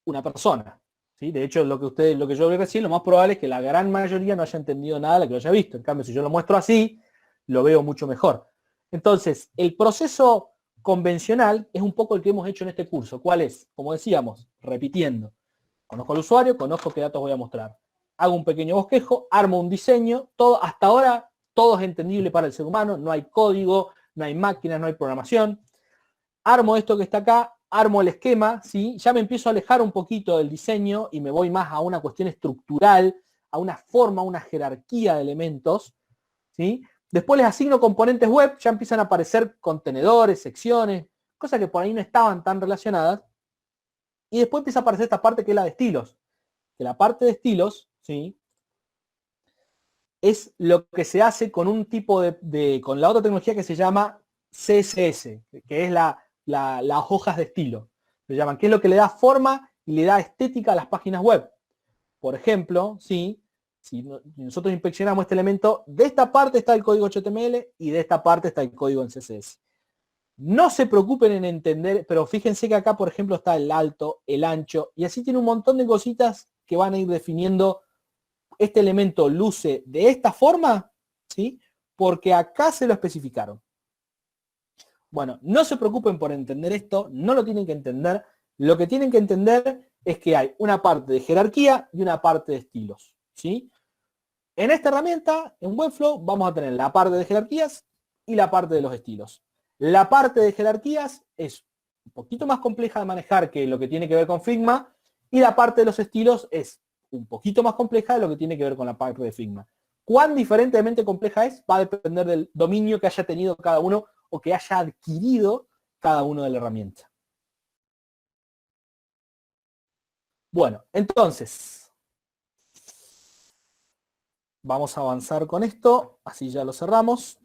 una persona. ¿Sí? De hecho, lo que yo vi recién, lo más probable es que la gran mayoría no haya entendido nada de lo que lo haya visto. En cambio, si yo lo muestro así, lo veo mucho mejor. Entonces, el proceso convencional es un poco el que hemos hecho en este curso. ¿Cuál es? Como decíamos, repitiendo. Conozco al usuario, conozco qué datos voy a mostrar. Hago un pequeño bosquejo, armo un diseño, todo, hasta ahora todo es entendible para el ser humano, no hay código, no hay máquinas, no hay programación. Armo esto que está acá, armo el esquema, ¿sí? Ya me empiezo a alejar un poquito del diseño y me voy más a una cuestión estructural, a una forma, a una jerarquía de elementos, ¿sí? Después les asigno componentes web, ya empiezan a aparecer contenedores, secciones, cosas que por ahí no estaban tan relacionadas. Y después empieza a aparecer esta parte que es la de estilos. Que la parte de estilos, ¿sí? Es lo que se hace con un tipo con la otra tecnología que se llama CSS, que es las hojas de estilo. Se llaman, que es lo que le da forma y le da estética a las páginas web. Por ejemplo, ¿sí? Si nosotros inspeccionamos este elemento, de esta parte está el código HTML y de esta parte está el código en CSS. No se preocupen en entender, pero fíjense que acá, por ejemplo, está el alto, el ancho, y así tiene un montón de cositas que van a ir definiendo este elemento luce de esta forma, ¿sí? Porque acá se lo especificaron. Bueno, no se preocupen por entender esto, no lo tienen que entender. Lo que tienen que entender es que hay una parte de jerarquía y una parte de estilos, ¿sí? En esta herramienta, en Webflow, vamos a tener la parte de jerarquías y la parte de los estilos. La parte de jerarquías es un poquito más compleja de manejar que lo que tiene que ver con Figma, y la parte de los estilos es un poquito más compleja de lo que tiene que ver con la parte de Figma. ¿Cuán diferentemente compleja es? Va a depender del dominio que haya tenido cada uno o que haya adquirido cada uno de la herramienta. Bueno, entonces, vamos a avanzar con esto, así ya lo cerramos.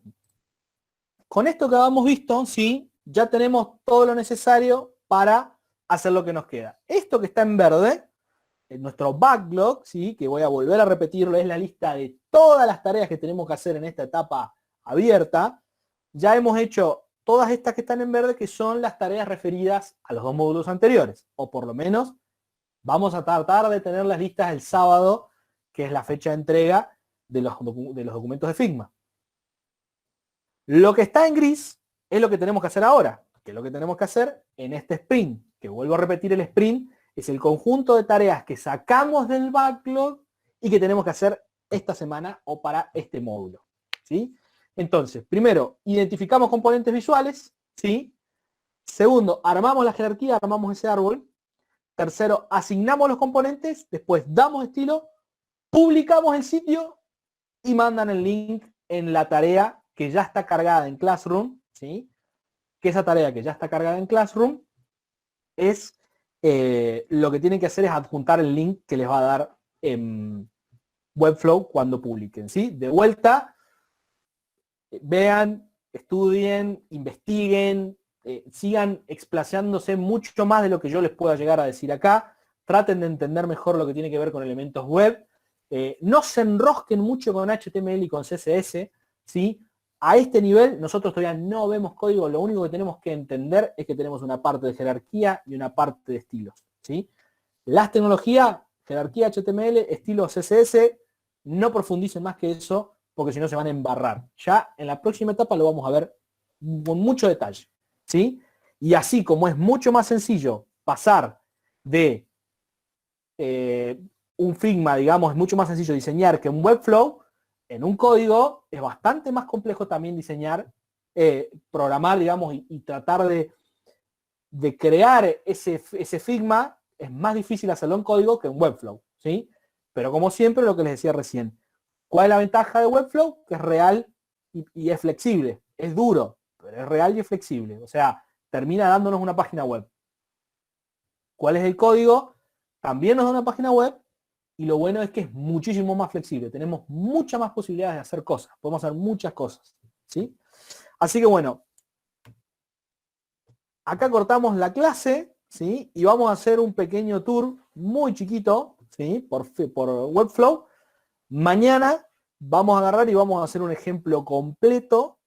Con esto que habíamos visto, ¿sí? Ya tenemos todo lo necesario para hacer lo que nos queda. Esto que está en verde, en nuestro backlog, ¿sí? Que voy a volver a repetirlo, es la lista de todas las tareas que tenemos que hacer en esta etapa abierta. Ya hemos hecho todas estas que están en verde, que son las tareas referidas a los dos módulos anteriores, o por lo menos vamos a tratar de tener las listas el sábado, que es la fecha de entrega de los documentos de Figma. Lo que está en gris es lo que tenemos que hacer ahora, que es lo que tenemos que hacer en este sprint, que vuelvo a repetir, el sprint es el conjunto de tareas que sacamos del backlog y que tenemos que hacer esta semana o para este módulo, ¿sí? Entonces, primero, identificamos componentes visuales, ¿sí? Segundo, armamos la jerarquía, armamos ese árbol. Tercero, asignamos los componentes, después damos estilo, publicamos el sitio y mandan el link en la tarea que ya está cargada en Classroom, ¿sí? Que esa tarea que ya está cargada en Classroom es lo que tienen que hacer es adjuntar el link que les va a dar en Webflow cuando publiquen, ¿sí? De vuelta, vean, estudien, investiguen, sigan explayándose mucho más de lo que yo les pueda llegar a decir acá. Traten de entender mejor lo que tiene que ver con elementos web. No se enrosquen mucho con HTML y con CSS, ¿sí? A este nivel nosotros todavía no vemos código, lo único que tenemos que entender es que tenemos una parte de jerarquía y una parte de estilos, ¿sí? Las tecnologías, jerarquía HTML, estilo CSS, no profundicen más que eso, porque si no se van a embarrar. Ya en la próxima etapa lo vamos a ver con mucho detalle, ¿sí? Y así como es mucho más sencillo pasar de un Figma, digamos, es mucho más sencillo diseñar que un Webflow, en un código es bastante más complejo también diseñar, programar, digamos, y tratar de crear ese Figma. Es más difícil hacerlo en código que en Webflow, ¿sí? Pero como siempre, lo que les decía recién, ¿cuál es la ventaja de Webflow? Que es real y es flexible. Es duro, pero es real y es flexible. O sea, termina dándonos una página web. ¿Cuál es el código? También nos da una página web, y lo bueno es que es muchísimo más flexible. Tenemos muchas más posibilidades de hacer cosas. Podemos hacer muchas cosas, ¿sí? Así que bueno, acá cortamos la clase, ¿sí? Y vamos a hacer un pequeño tour muy chiquito, ¿sí? Por Webflow. Mañana vamos a agarrar y vamos a hacer un ejemplo completo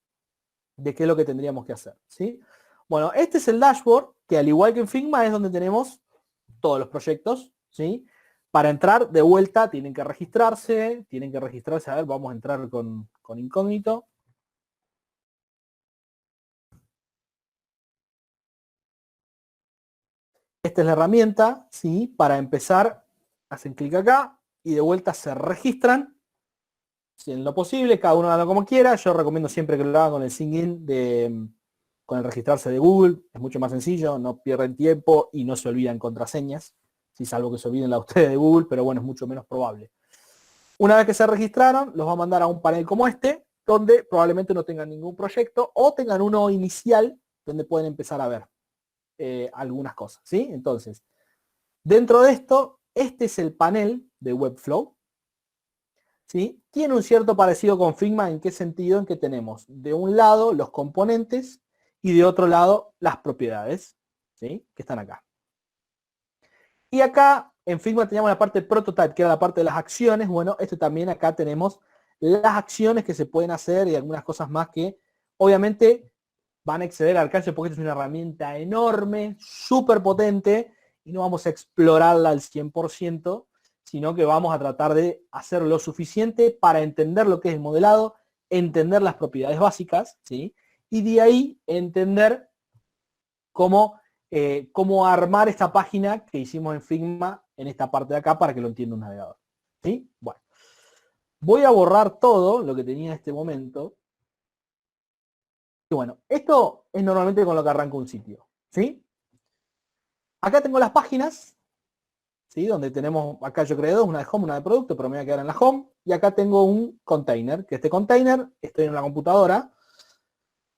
de qué es lo que tendríamos que hacer, ¿sí? Bueno, este es el dashboard, que al igual que en Figma es donde tenemos todos los proyectos, ¿sí? Para entrar de vuelta tienen que registrarse, a ver, vamos a entrar con incógnito. Esta es la herramienta, ¿sí? Para empezar, hacen clic acá y de vuelta se registran. Si en lo posible, cada uno haga como quiera. Yo recomiendo siempre que lo hagan con el sign-in, con el registrarse de Google. Es mucho más sencillo, no pierden tiempo y no se olvidan contraseñas. Si salvo que se olviden la de ustedes de Google, pero bueno, es mucho menos probable. Una vez que se registraron, los va a mandar a un panel como este, donde probablemente no tengan ningún proyecto o tengan uno inicial donde pueden empezar a ver algunas cosas, ¿sí? Entonces, dentro de esto, este es el panel de Webflow, ¿sí? Tiene un cierto parecido con Figma, ¿en qué sentido? En que tenemos de un lado los componentes y de otro lado las propiedades, ¿sí? Que están acá. Y acá en Figma teníamos la parte prototype, que era la parte de las acciones. Bueno, también acá tenemos las acciones que se pueden hacer y algunas cosas más que obviamente van a exceder al alcance porque esta es una herramienta enorme, súper potente y no vamos a explorarla al 100%, sino que vamos a tratar de hacer lo suficiente para entender lo que es el modelado, entender las propiedades básicas, ¿sí? Y de ahí entender cómo armar esta página que hicimos en Figma en esta parte de acá para que lo entienda un navegador, ¿sí? Bueno, voy a borrar todo lo que tenía en este momento. Y bueno, esto es normalmente con lo que arranca un sitio, ¿sí? Acá tengo las páginas, ¿sí? Donde tenemos, acá yo creé dos, una de home, una de producto, pero me voy a quedar en la home. Y acá tengo un container, que este container, estoy en la computadora.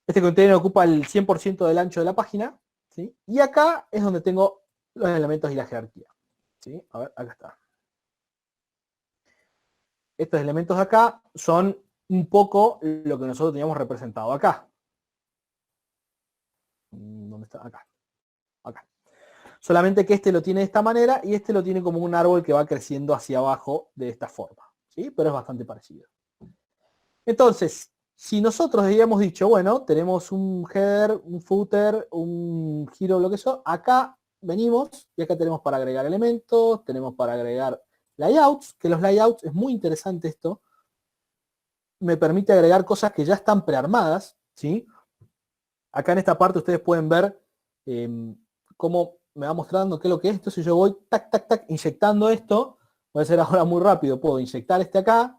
Este container ocupa el 100% del ancho de la página, ¿sí? Y acá es donde tengo los elementos y la jerarquía, ¿sí? A ver, acá está. Estos elementos de acá son un poco lo que nosotros teníamos representado acá. ¿Dónde está? Acá. Acá. Solamente que este lo tiene de esta manera y este lo tiene como un árbol que va creciendo hacia abajo de esta forma, ¿sí? Pero es bastante parecido. Entonces, si nosotros habíamos dicho, bueno, tenemos un header, un footer, un giro, lo que sea, acá venimos y acá tenemos para agregar elementos, tenemos para agregar layouts, que los layouts, es muy interesante esto, me permite agregar cosas que ya están prearmadas, ¿sí? Acá en esta parte ustedes pueden ver cómo me va mostrando qué es lo que es. Entonces yo voy, tac, tac, tac, inyectando esto. Voy a hacer ahora muy rápido. Puedo inyectar este acá,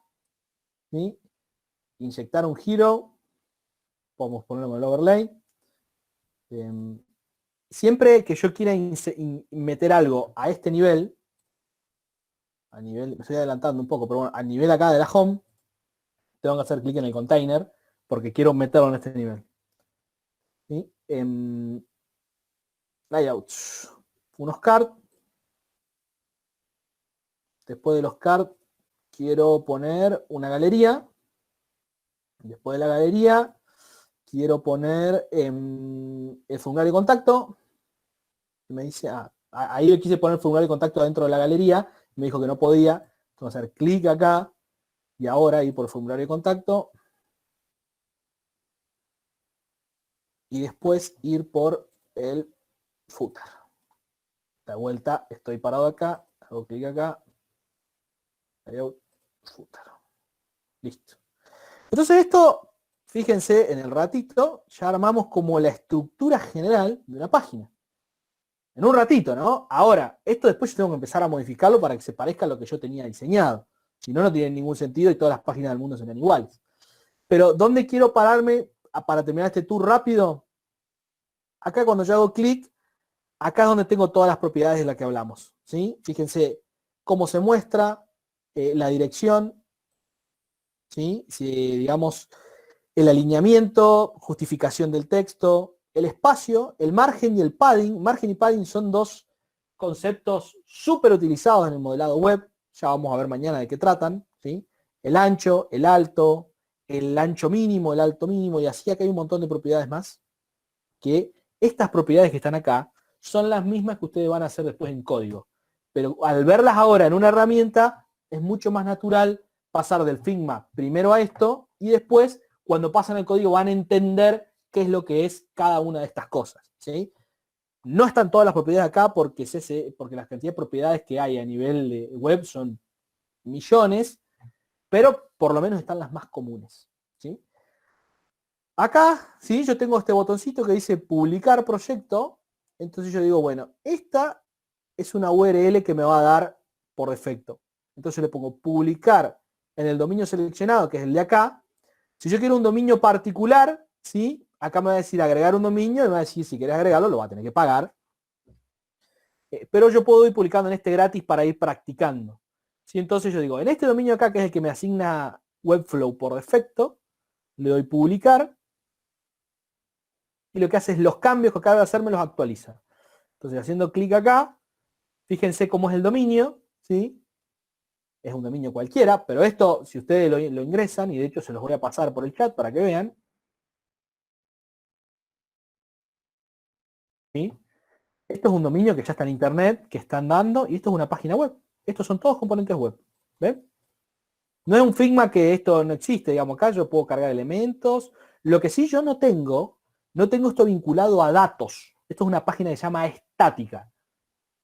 ¿sí? Inyectar un hero. Podemos ponerlo en el overlay. Siempre que yo quiera meter algo a este nivel, me estoy adelantando un poco, pero bueno, a nivel acá de la home, tengo que hacer clic en el container porque quiero meterlo en este nivel. ¿Sí? Layouts. Unos cards. Después de los cards quiero poner una galería. Después de la galería quiero poner el formulario de contacto. Me dice, ahí yo quise poner el formulario de contacto dentro de la galería. Me dijo que no podía. Tengo que hacer clic acá y ahora ir por el formulario de contacto. Y después ir por el footer. De vuelta, estoy parado acá, hago clic acá, footer. Listo. Entonces esto, fíjense, en el ratito ya armamos como la estructura general de una página. En un ratito, ¿no? Ahora, esto después yo tengo que empezar a modificarlo para que se parezca a lo que yo tenía diseñado. Si no, no tiene ningún sentido y todas las páginas del mundo serían iguales. Pero, ¿dónde quiero pararme para terminar este tour rápido? Acá cuando yo hago clic, acá es donde tengo todas las propiedades de las que hablamos, ¿sí? Fíjense cómo se muestra, la dirección, ¿sí? Si, digamos, el alineamiento, justificación del texto, el espacio, el margen y el padding. Margen y padding son dos conceptos súper utilizados en el modelado web. Ya vamos a ver mañana de qué tratan, ¿sí? El ancho, el alto, el ancho mínimo, el alto mínimo, y así acá hay un montón de propiedades más, que estas propiedades que están acá son las mismas que ustedes van a hacer después en código. Pero al verlas ahora en una herramienta, es mucho más natural pasar del Figma primero a esto, y después, cuando pasan el código, van a entender qué es lo que es cada una de estas cosas, ¿sí? No están todas las propiedades acá porque la cantidad de propiedades que hay a nivel de web son millones, pero por lo menos están las más comunes, ¿sí? Acá, ¿sí? Yo tengo este botoncito que dice publicar proyecto, entonces yo digo, bueno, esta es una URL que me va a dar por defecto. Entonces le pongo publicar en el dominio seleccionado, que es el de acá. Si yo quiero un dominio particular, ¿sí? Acá me va a decir agregar un dominio, y me va a decir si querés agregarlo, lo va a tener que pagar. Pero yo puedo ir publicando en este gratis para ir practicando. ¿Sí? Entonces yo digo, en este dominio acá, que es el que me asigna Webflow por defecto, le doy publicar, y lo que hace es los cambios que acaba de hacer me los actualiza. Entonces haciendo clic acá, fíjense cómo es el dominio, ¿sí? Es un dominio cualquiera, pero esto, si ustedes lo ingresan, y de hecho se los voy a pasar por el chat para que vean, ¿sí? Esto es un dominio que ya está en internet, que están dando, y esto es una página web. Estos son todos componentes web. ¿Ven? No es un Figma que esto no existe, digamos, acá yo puedo cargar elementos. Lo que sí yo no tengo esto vinculado a datos. Esto es una página que se llama estática.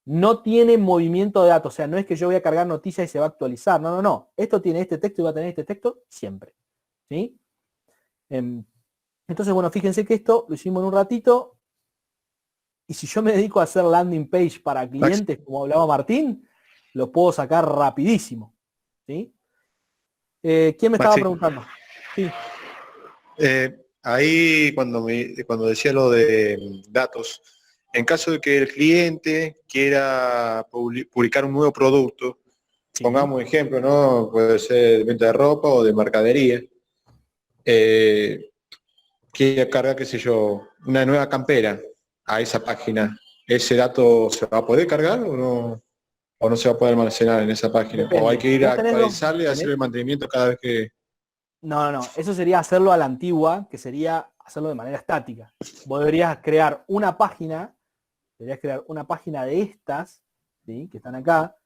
No tiene movimiento de datos, o sea, no es que yo voy a cargar noticias y se va a actualizar. No, no, no. Esto tiene este texto y va a tener este texto siempre. ¿Sí? Entonces, bueno, fíjense que esto lo hicimos en un ratito. Y si yo me dedico a hacer landing page para clientes, como hablaba Martín, lo puedo sacar rapidísimo. ¿Sí? ¿Quién me estaba preguntando? Sí. Ahí cuando decía lo de datos, en caso de que el cliente quiera publicar un nuevo producto, Sí. pongamos ejemplo, ¿no? Puede ser de venta de ropa o de mercadería, quiere cargar, qué sé yo, una nueva campera a esa página, ¿ese dato se va a poder cargar o no se va a poder almacenar en esa página? Depende. ¿O hay que ir a ¿Vos tenés actualizarle y tenés- hacer el mantenimiento cada vez que...? No, no, no. Eso sería hacerlo a la antigua, que sería hacerlo de manera estática. Vos deberías crear una página de estas, ¿sí? Que están acá.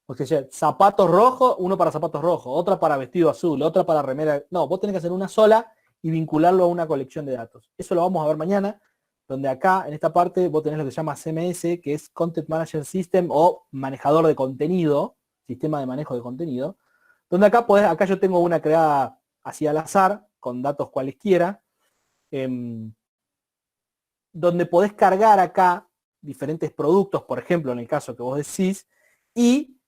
O sea, zapatos rojos, uno para zapatos rojos, otra para vestido azul, otra para remera. No, vos tenés que hacer una sola y vincularlo a una colección de datos. Eso lo vamos a ver mañana, donde acá, en esta parte, vos tenés lo que se llama CMS, que es Content Manager System o manejador de contenido, sistema de manejo de contenido, donde acá yo tengo una creada así al azar, con datos cualesquiera, donde podés cargar acá diferentes productos, por ejemplo, en el caso que vos decís, y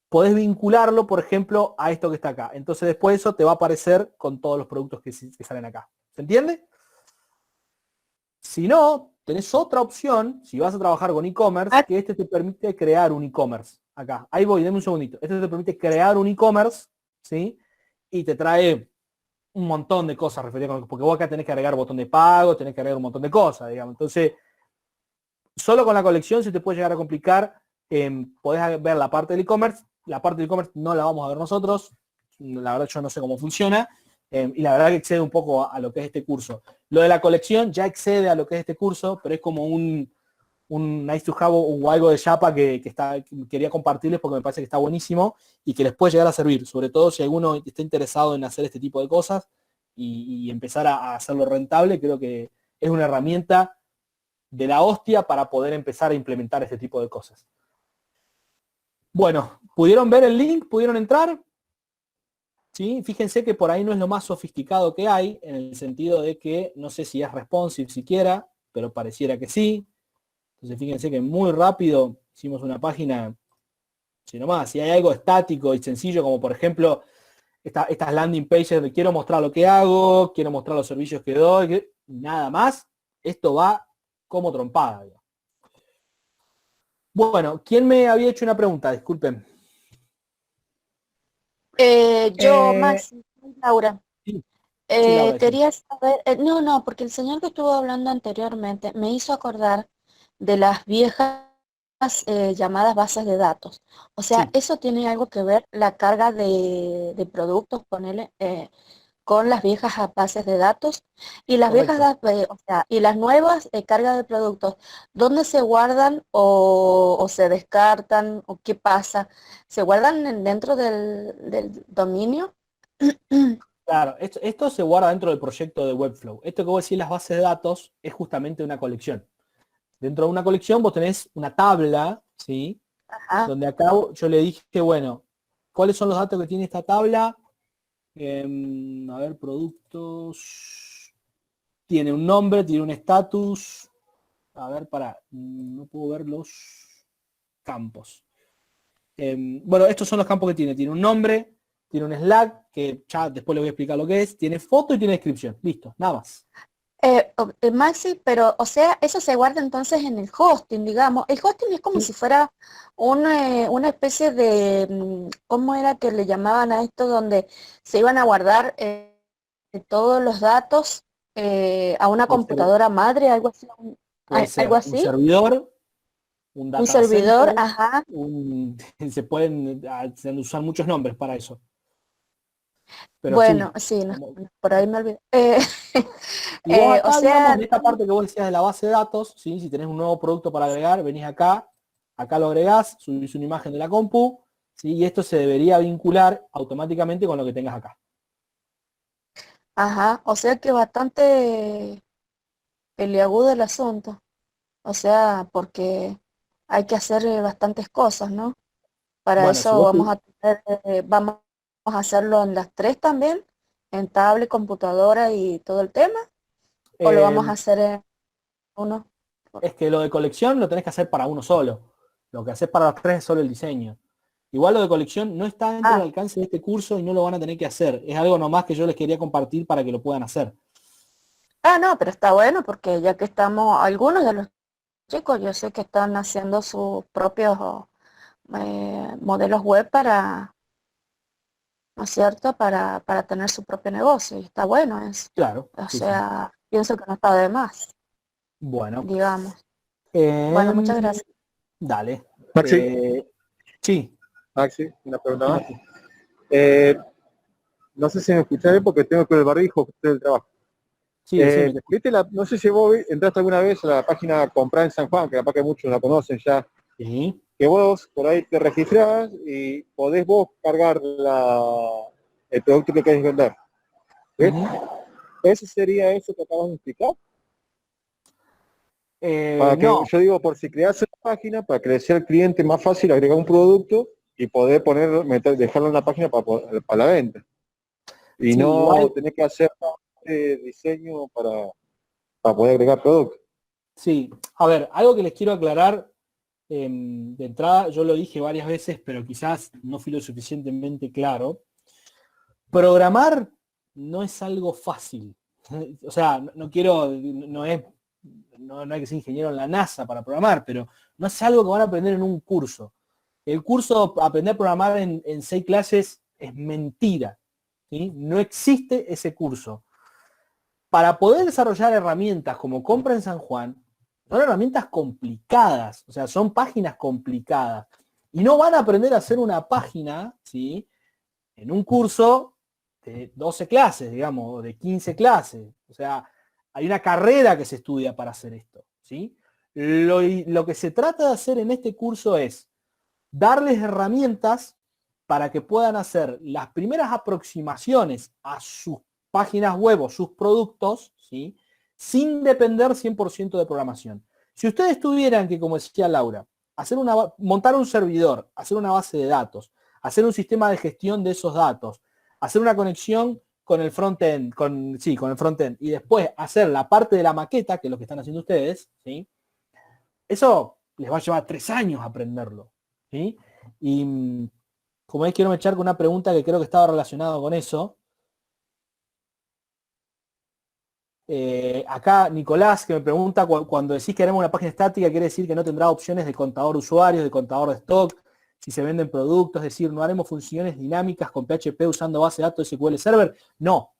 podés vincularlo, por ejemplo, a esto que está acá. Entonces después eso te va a aparecer con todos los productos que salen acá. ¿Se entiende? Si no, tenés otra opción, si vas a trabajar con e-commerce, que este te permite crear un e-commerce. Acá, ahí voy, denme un segundito. Este te permite crear un e-commerce, ¿sí? Y te trae un montón de cosas referidas, porque vos acá tenés que agregar botón de pago, tenés que agregar un montón de cosas, digamos. Entonces, solo con la colección se te puede llegar a complicar. Podés ver la parte del e-commerce. La parte del e-commerce no la vamos a ver nosotros. La verdad yo no sé cómo funciona. Y la verdad que excede un poco a lo que es este curso. Lo de la colección ya excede a lo que es este curso, pero es como un nice to have o algo de chapa que quería compartirles porque me parece que está buenísimo y que les puede llegar a servir, sobre todo si alguno está interesado en hacer este tipo de cosas y empezar a hacerlo rentable. Creo que es una herramienta de la hostia para poder empezar a implementar este tipo de cosas. Bueno, ¿pudieron ver el link? ¿Pudieron entrar? ¿Sí? Fíjense que por ahí no es lo más sofisticado que hay, en el sentido de que no sé si es responsive siquiera, pero pareciera que sí. Entonces fíjense que muy rápido hicimos una página, si nomás, si hay algo estático y sencillo, como por ejemplo estas landing pages donde quiero mostrar lo que hago, quiero mostrar los servicios que doy, nada más, esto va como trompada. Bueno, ¿quién me había hecho una pregunta? Disculpen. Yo, Max, Laura. Sí, sí, Laura, sí. Quería saber, no, porque el señor que estuvo hablando anteriormente me hizo acordar de las viejas llamadas bases de datos. O sea, Sí. eso tiene algo que ver, la carga de productos, ponele, con las viejas bases de datos y las Correcto. viejas, o sea, y las nuevas cargas de productos, ¿dónde se guardan o se descartan o qué pasa? ¿Se guardan dentro del dominio? Claro, esto se guarda dentro del proyecto de Webflow. Esto que vos decís, las bases de datos, es justamente una colección. Dentro de una colección vos tenés una tabla, ¿sí? Ajá. Donde acá yo le dije, bueno, ¿cuáles son los datos que tiene esta tabla? A ver, productos. Tiene un nombre, tiene un estatus. A ver, no puedo ver los campos. Bueno, estos son los campos que tiene. Tiene un nombre, tiene un Slack, que ya después le voy a explicar lo que es. Tiene foto y tiene descripción. Listo, nada más. Maxi, pero, o sea, eso se guarda entonces en el hosting, digamos. El hosting es como Sí. si fuera una especie de, ¿cómo era que le llamaban a esto? Donde se iban a guardar todos los datos a una Puede ser, computadora madre, algo así. puede Algo ser un así. servidor, un Un data servidor, center, ajá. se pueden usar muchos nombres para eso. Pero Bueno, sí, sí, no, como- por ahí me olvidé. y vos O acá, digamos, sea, en esta parte que vos decías de la base de datos, ¿sí? Si tenés un nuevo producto para agregar, venís acá lo agregás, subís una imagen de la compu, ¿sí? Y esto se debería vincular automáticamente con lo que tengas acá. ajá, o sea que bastante peliagudo el asunto. O sea, porque hay que hacer bastantes cosas, ¿no? Para Bueno, si eso vos vamos a tener, vamos a hacerlo en las tres también, en tablet, computadora y todo el tema, o lo vamos a hacer en uno. es que lo de colección lo tenés que hacer para uno solo. Lo que haces para los tres es solo el diseño. Igual lo de colección no está dentro del Ah, alcance de este curso y no lo van a tener que hacer. Es algo nomás que yo les quería compartir para que lo puedan hacer. no, pero está bueno porque ya que estamos, algunos de los chicos yo sé que están haciendo sus propios modelos web para, ¿no es cierto? Para tener su propio negocio y está bueno eso. Claro, O sí, sí. sea, pienso que no está de más, Bueno, digamos. Bueno, em, muchas gracias. dale. Maxi, Sí, Maxi, una pregunta sí, más. Martín. No sé si me escucharé porque tengo que el barbijo del trabajo. Sí, decime. ¿Viste no sé si vos entraste alguna vez a la página Comprar en San Juan, que capaz que muchos la conocen ya, Sí. que vos por ahí te registrás y podés vos cargar el producto que querés vender. ¿Ves? Ujú. ¿Eso sería eso que acabas de explicar? Para que, No, yo digo, por si creas una página, para que le sea al cliente más fácil agregar un producto y poder dejarlo en la página para la venta. Y sí, no igual, tener que hacer diseño para poder agregar productos. sí. A ver, algo que les quiero aclarar de entrada, yo lo dije varias veces, pero quizás no fui lo suficientemente claro. Programar no es algo fácil. O sea, no quiero, no hay que ser ingeniero en la NASA para programar, pero no es algo que van a aprender en un curso. El curso aprender a programar en 6 clases es mentira. ¿Sí? No existe ese curso. Para poder desarrollar herramientas como Compra en San Juan, son herramientas complicadas, o sea, son páginas complicadas. Y no van a aprender a hacer una página, ¿sí? En un curso de 12 clases, digamos, o de 15 clases. O sea, hay una carrera que se estudia para hacer esto, ¿sí? Lo que se trata de hacer en este curso es darles herramientas para que puedan hacer las primeras aproximaciones a sus páginas web o sus productos, ¿sí? Sin depender 100% de programación. Si ustedes tuvieran que, como decía Laura, montar un servidor, hacer una base de datos, hacer un sistema de gestión de esos datos, hacer una conexión con el frontend, con el frontend, y después hacer la parte de la maqueta, que es lo que están haciendo ustedes, ¿sí? Eso les va a llevar 3 años aprenderlo, ¿sí? Y como es, quiero echar con una pregunta que creo que estaba relacionada con eso. Acá Nicolás, que me pregunta, cuando decís que haremos una página estática, quiere decir que no tendrá opciones de contador de usuarios, de contador de stock, si se venden productos, es decir, no haremos funciones dinámicas con PHP usando base de datos de SQL Server. No,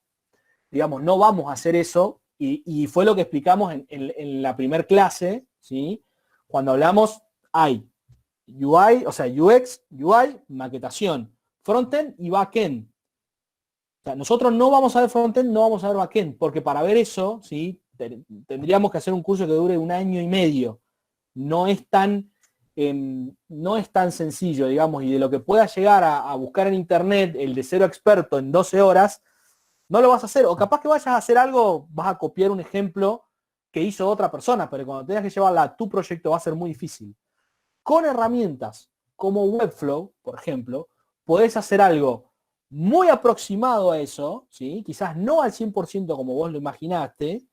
digamos, no vamos a hacer eso, y fue lo que explicamos en la primer clase, ¿sí? Cuando hablamos, hay UI, o sea, UX, UI, maquetación, frontend y backend. O sea, nosotros no vamos a ver frontend, no vamos a ver backend, porque para ver eso, ¿sí? Tendríamos que hacer un curso que dure 1 año y medio. No es tan, no es tan sencillo, digamos, y de lo que puedas llegar a buscar en internet, el de cero experto en 12 horas, no lo vas a hacer. O capaz que vayas a hacer algo, vas a copiar un ejemplo que hizo otra persona, pero cuando tengas que llevarla a tu proyecto va a ser muy difícil. Con herramientas como Webflow, por ejemplo, podés hacer algo muy aproximado a eso, ¿sí? Quizás no al 100% como vos lo imaginaste,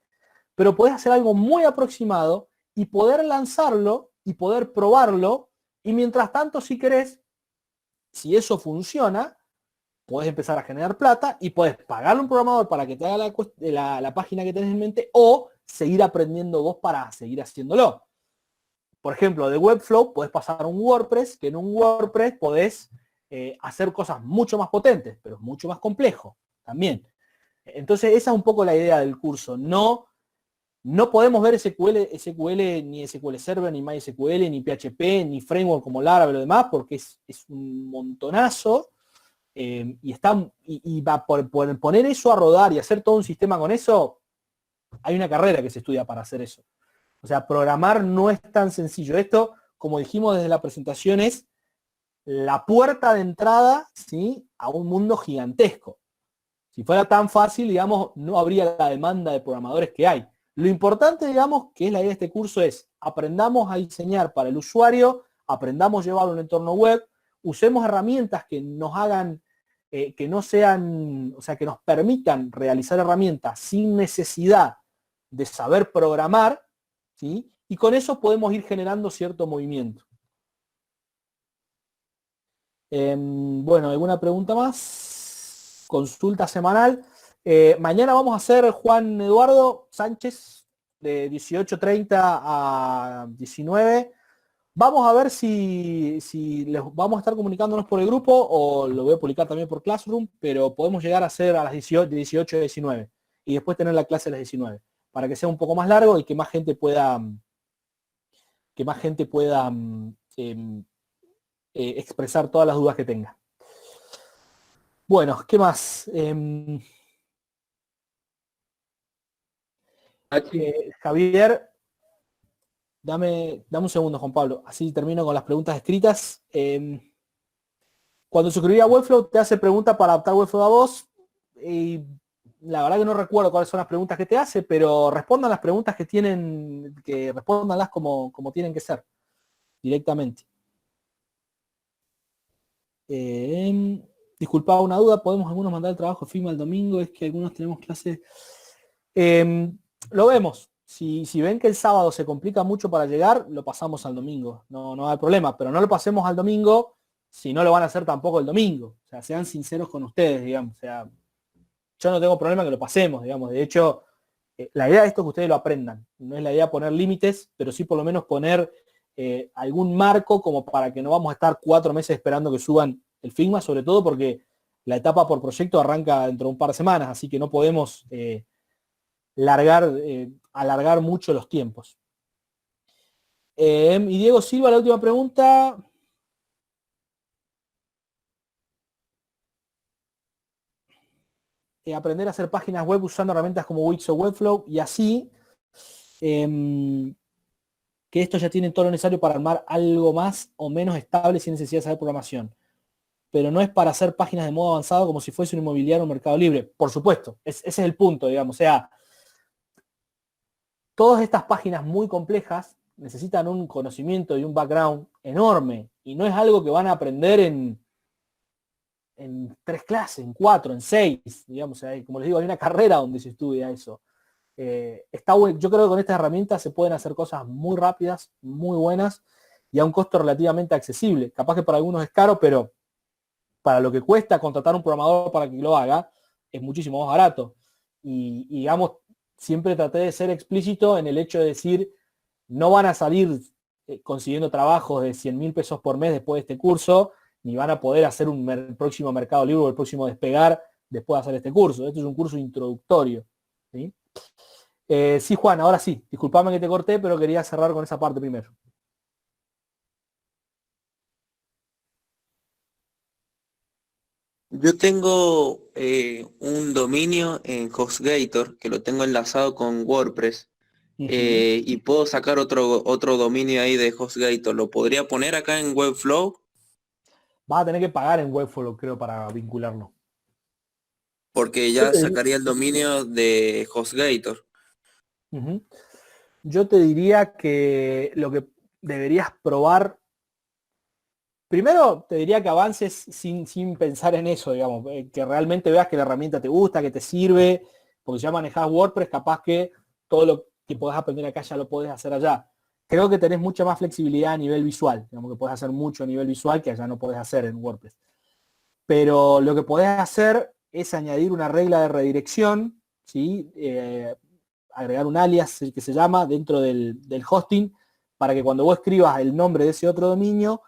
pero podés hacer algo muy aproximado y poder lanzarlo y poder probarlo, y mientras tanto, si querés, si eso funciona, podés empezar a generar plata y podés pagarle a un programador para que te haga la página que tenés en mente, o seguir aprendiendo vos para seguir haciéndolo. Por ejemplo, de Webflow podés pasar a un WordPress, que en un WordPress podés hacer cosas mucho más potentes, pero es mucho más complejo también. Entonces esa es un poco la idea del curso. No podemos ver SQL, ni SQL Server, ni MySQL, ni PHP, ni framework como Laravel o demás, porque es un montonazo. Y va por poner eso a rodar y hacer todo un sistema con eso, hay una carrera que se estudia para hacer eso. O sea, programar no es tan sencillo. Esto, como dijimos desde la presentación, es la puerta de entrada, ¿sí?, a un mundo gigantesco. Si fuera tan fácil, digamos, no habría la demanda de programadores que hay. Lo importante, digamos, que es la idea de este curso, es aprendamos a diseñar para el usuario, aprendamos a llevarlo a un entorno web, usemos herramientas que nos hagan, que no sean, o sea, que nos permitan realizar herramientas sin necesidad de saber programar, ¿sí? Y con eso podemos ir generando cierto movimiento. Bueno, ¿alguna pregunta más? Consulta semanal. Mañana vamos a hacer Juan Eduardo Sánchez de 18:30 a 19. Vamos a ver si les vamos a estar comunicándonos por el grupo, o lo voy a publicar también por Classroom, pero podemos llegar a hacer a las 18 a 19 y después tener la clase a las 19, para que sea un poco más largo y que más gente pueda expresar todas las dudas que tenga. Bueno, ¿qué más? Javier, dame un segundo, Juan Pablo, así termino con las preguntas escritas. Cuando suscribí a Webflow te hace preguntas para adaptar Webflow a vos, y la verdad que no recuerdo cuáles son las preguntas que te hace, pero respondan las preguntas que tienen, que respóndanlas como tienen que ser, directamente. Disculpa una duda, ¿podemos algunos mandar el trabajo firma el domingo? Es que algunos tenemos clases. Lo vemos. Si ven que el sábado se complica mucho para llegar, lo pasamos al domingo. No hay problema, pero no lo pasemos al domingo si no lo van a hacer tampoco el domingo. O sea, sean sinceros con ustedes, digamos. O sea, yo no tengo problema que lo pasemos, digamos. De hecho, la idea de esto es que ustedes lo aprendan. No es la idea poner límites, pero sí por lo menos poner algún marco como para que no vamos a estar 4 meses esperando que suban el Figma, sobre todo porque la etapa por proyecto arranca dentro de un par de semanas, así que no podemos alargar mucho los tiempos. Y Diego Silva, la última pregunta. Aprender a hacer páginas web usando herramientas como Wix o Webflow, y así que esto ya tiene todo lo necesario para armar algo más o menos estable sin necesidad de saber programación. Pero no es para hacer páginas de modo avanzado como si fuese un inmobiliario o un mercado libre. Por supuesto, ese es el punto, digamos. O sea, todas estas páginas muy complejas necesitan un conocimiento y un background enorme, y no es algo que van a aprender en 3 clases, en 4, en 6, digamos. Como les digo, hay una carrera donde se estudia eso. Está bueno. Yo creo que con estas herramientas se pueden hacer cosas muy rápidas, muy buenas, y a un costo relativamente accesible. Capaz que para algunos es caro, pero para lo que cuesta contratar un programador para que lo haga, es muchísimo más barato. Y digamos, siempre traté de ser explícito en el hecho de decir, no van a salir consiguiendo trabajos de 100.000 pesos por mes después de este curso, ni van a poder hacer un próximo Mercado Libre o el próximo Despegar después de hacer este curso. Este es un curso introductorio, ¿sí? Sí, Juan, ahora sí. Disculpame que te corté, pero quería cerrar con esa parte primero. Yo tengo un dominio en HostGator que lo tengo enlazado con WordPress y puedo sacar otro dominio ahí de HostGator. ¿Lo podría poner acá en Webflow? Vas a tener que pagar en Webflow, creo, para vincularlo. Porque Yo ya te diría, sacaría el dominio de HostGator. Ujú. Yo te diría que lo que deberías probar, primero te diría que avances sin pensar en eso, digamos, que realmente veas que la herramienta te gusta, que te sirve, porque ya manejás WordPress, capaz que todo lo que podés aprender acá ya lo podés hacer allá. Creo que tenés mucha más flexibilidad a nivel visual, digamos que podés hacer mucho a nivel visual que allá no podés hacer en WordPress. Pero lo que podés hacer es añadir una regla de redirección, ¿sí? Agregar un alias que se llama dentro del hosting para que cuando vos escribas el nombre de ese otro dominio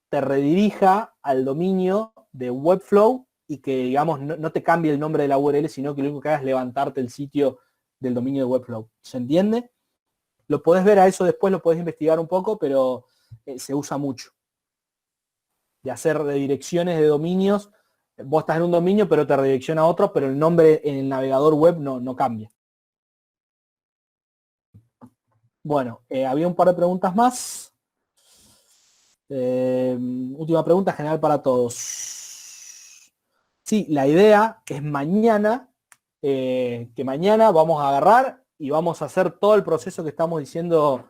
te redirija al dominio de Webflow y que digamos no te cambie el nombre de la URL, sino que lo único que hagas es levantarte el sitio del dominio de Webflow. ¿Se entiende? Lo podés ver a eso después, lo podés investigar un poco, pero se usa mucho. De hacer redirecciones de dominios. Vos estás en un dominio, pero te redirecciona a otro, pero el nombre en el navegador web no cambia. Bueno, había un par de preguntas más. Última pregunta general para todos. Sí, la idea es mañana, que mañana vamos a agarrar y vamos a hacer todo el proceso que estamos diciendo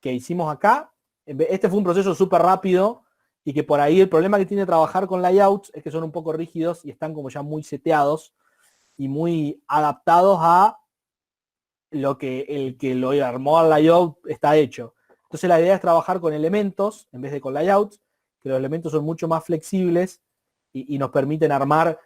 que hicimos acá. Este fue un proceso súper rápido y que por ahí el problema que tiene trabajar con layouts es que son un poco rígidos y están como ya muy seteados y muy adaptados a lo que el que lo armó al layout está hecho. Entonces la idea es trabajar con elementos en vez de con layouts, que los elementos son mucho más flexibles y nos permiten armar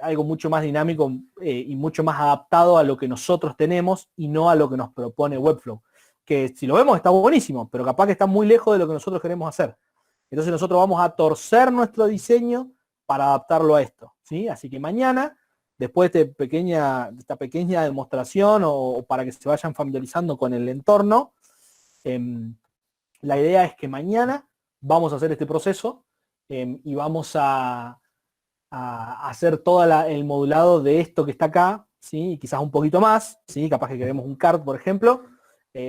algo mucho más dinámico y mucho más adaptado a lo que nosotros tenemos y no a lo que nos propone Webflow. Que si lo vemos está buenísimo, pero capaz que está muy lejos de lo que nosotros queremos hacer. Entonces nosotros vamos a torcer nuestro diseño para adaptarlo a esto, ¿sí? Así que mañana, después de esta pequeña demostración o para que se vayan familiarizando con el entorno, la idea es que mañana vamos a hacer este proceso y vamos a hacer todo el modulado de esto que está acá, ¿sí? Y quizás un poquito más, ¿sí? Capaz que queremos un card, por ejemplo,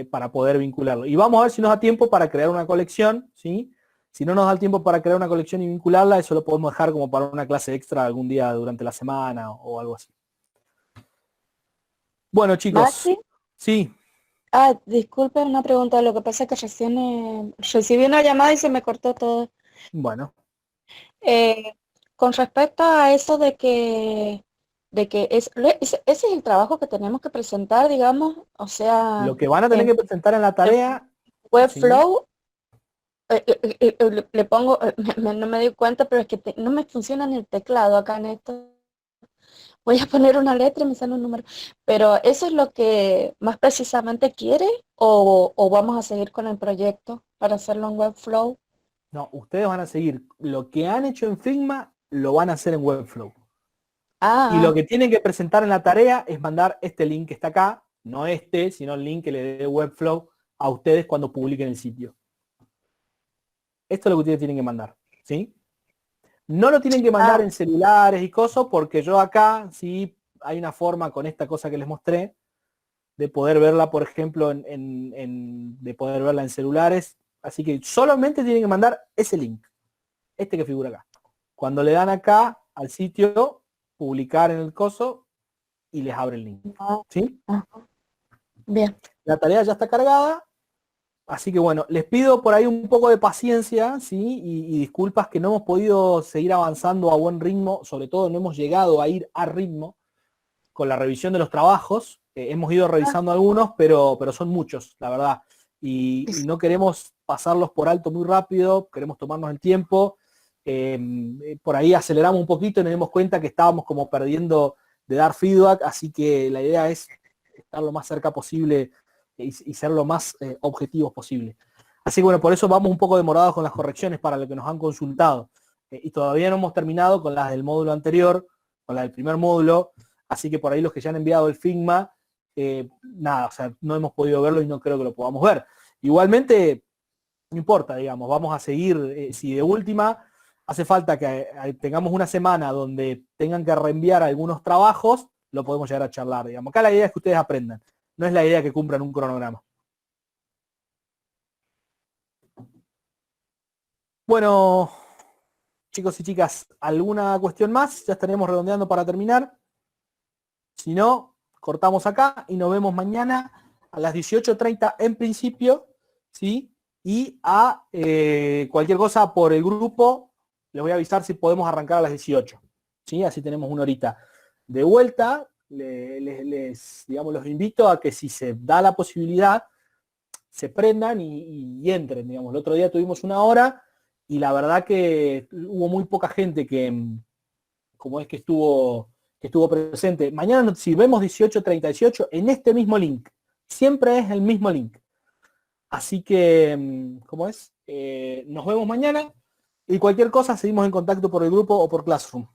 para poder vincularlo. Y vamos a ver si nos da tiempo para crear una colección, ¿sí? Si no nos da el tiempo para crear una colección y vincularla, eso lo podemos dejar como para una clase extra algún día durante la semana o algo así. Bueno, chicos. Maxi, Sí. disculpe una pregunta. Lo que pasa es que recién recibí una llamada y se me cortó todo. Bueno. Con respecto a eso de que ese es el trabajo que tenemos que presentar, digamos, o sea, Lo que van a tener que presentar en la tarea. Webflow, le pongo, no me di cuenta, pero es que no me funciona ni el teclado acá en esto. Voy a poner una letra y me sale un número. Pero ¿eso es lo que más precisamente quiere o vamos a seguir con el proyecto para hacerlo en Webflow? No, ustedes van a seguir lo que han hecho en Figma, lo van a hacer en Webflow. Y lo que tienen que presentar en la tarea es mandar este link que está acá, no este, sino el link que le dé Webflow a ustedes cuando publiquen el sitio. Esto es lo que ustedes tienen que mandar, ¿sí? No lo tienen que mandar en celulares y cosas, porque yo acá sí hay una forma con esta cosa que les mostré de poder verla, por ejemplo, de poder verla en celulares. Así que solamente tienen que mandar ese link, este que figura acá. Cuando le dan acá al sitio, publicar en el coso y les abre el link. ¿Sí? Bien. La tarea ya está cargada. Así que bueno, les pido por ahí un poco de paciencia, ¿sí? Y disculpas que no hemos podido seguir avanzando a buen ritmo, sobre todo no hemos llegado a ir a ritmo con la revisión de los trabajos. Hemos ido revisando algunos, pero son muchos, la verdad. Y no queremos pasarlos por alto muy rápido, queremos tomarnos el tiempo. Por ahí aceleramos un poquito y nos dimos cuenta que estábamos como perdiendo de dar feedback, así que la idea es estar lo más cerca posible y ser lo más objetivos posible. Así que bueno, por eso vamos un poco demorados con las correcciones para lo que nos han consultado. Y todavía no hemos terminado con las del módulo anterior, con la del primer módulo, así que por ahí los que ya han enviado el Figma, nada, o sea, no hemos podido verlo y no creo que lo podamos ver. Igualmente, no importa, digamos, vamos a seguir, si de última hace falta que tengamos una semana donde tengan que reenviar algunos trabajos, lo podemos llegar a charlar, digamos. Acá la idea es que ustedes aprendan, no es la idea que cumplan un cronograma. Bueno, chicos y chicas, ¿alguna cuestión más? Ya estaremos redondeando para terminar. Si no, cortamos acá y nos vemos mañana a las 18:30 en principio, ¿sí? Y a cualquier cosa por el grupo, les voy a avisar si podemos arrancar a las 18, ¿sí? Así tenemos una horita. De vuelta, digamos, los invito a que si se da la posibilidad, se prendan y entren, digamos. El otro día tuvimos una hora y la verdad que hubo muy poca gente que, como es que estuvo presente. Mañana si vemos 18:30, 18, en este mismo link. Siempre es el mismo link. Así que, ¿cómo es? Nos vemos mañana y cualquier cosa seguimos en contacto por el grupo o por Classroom.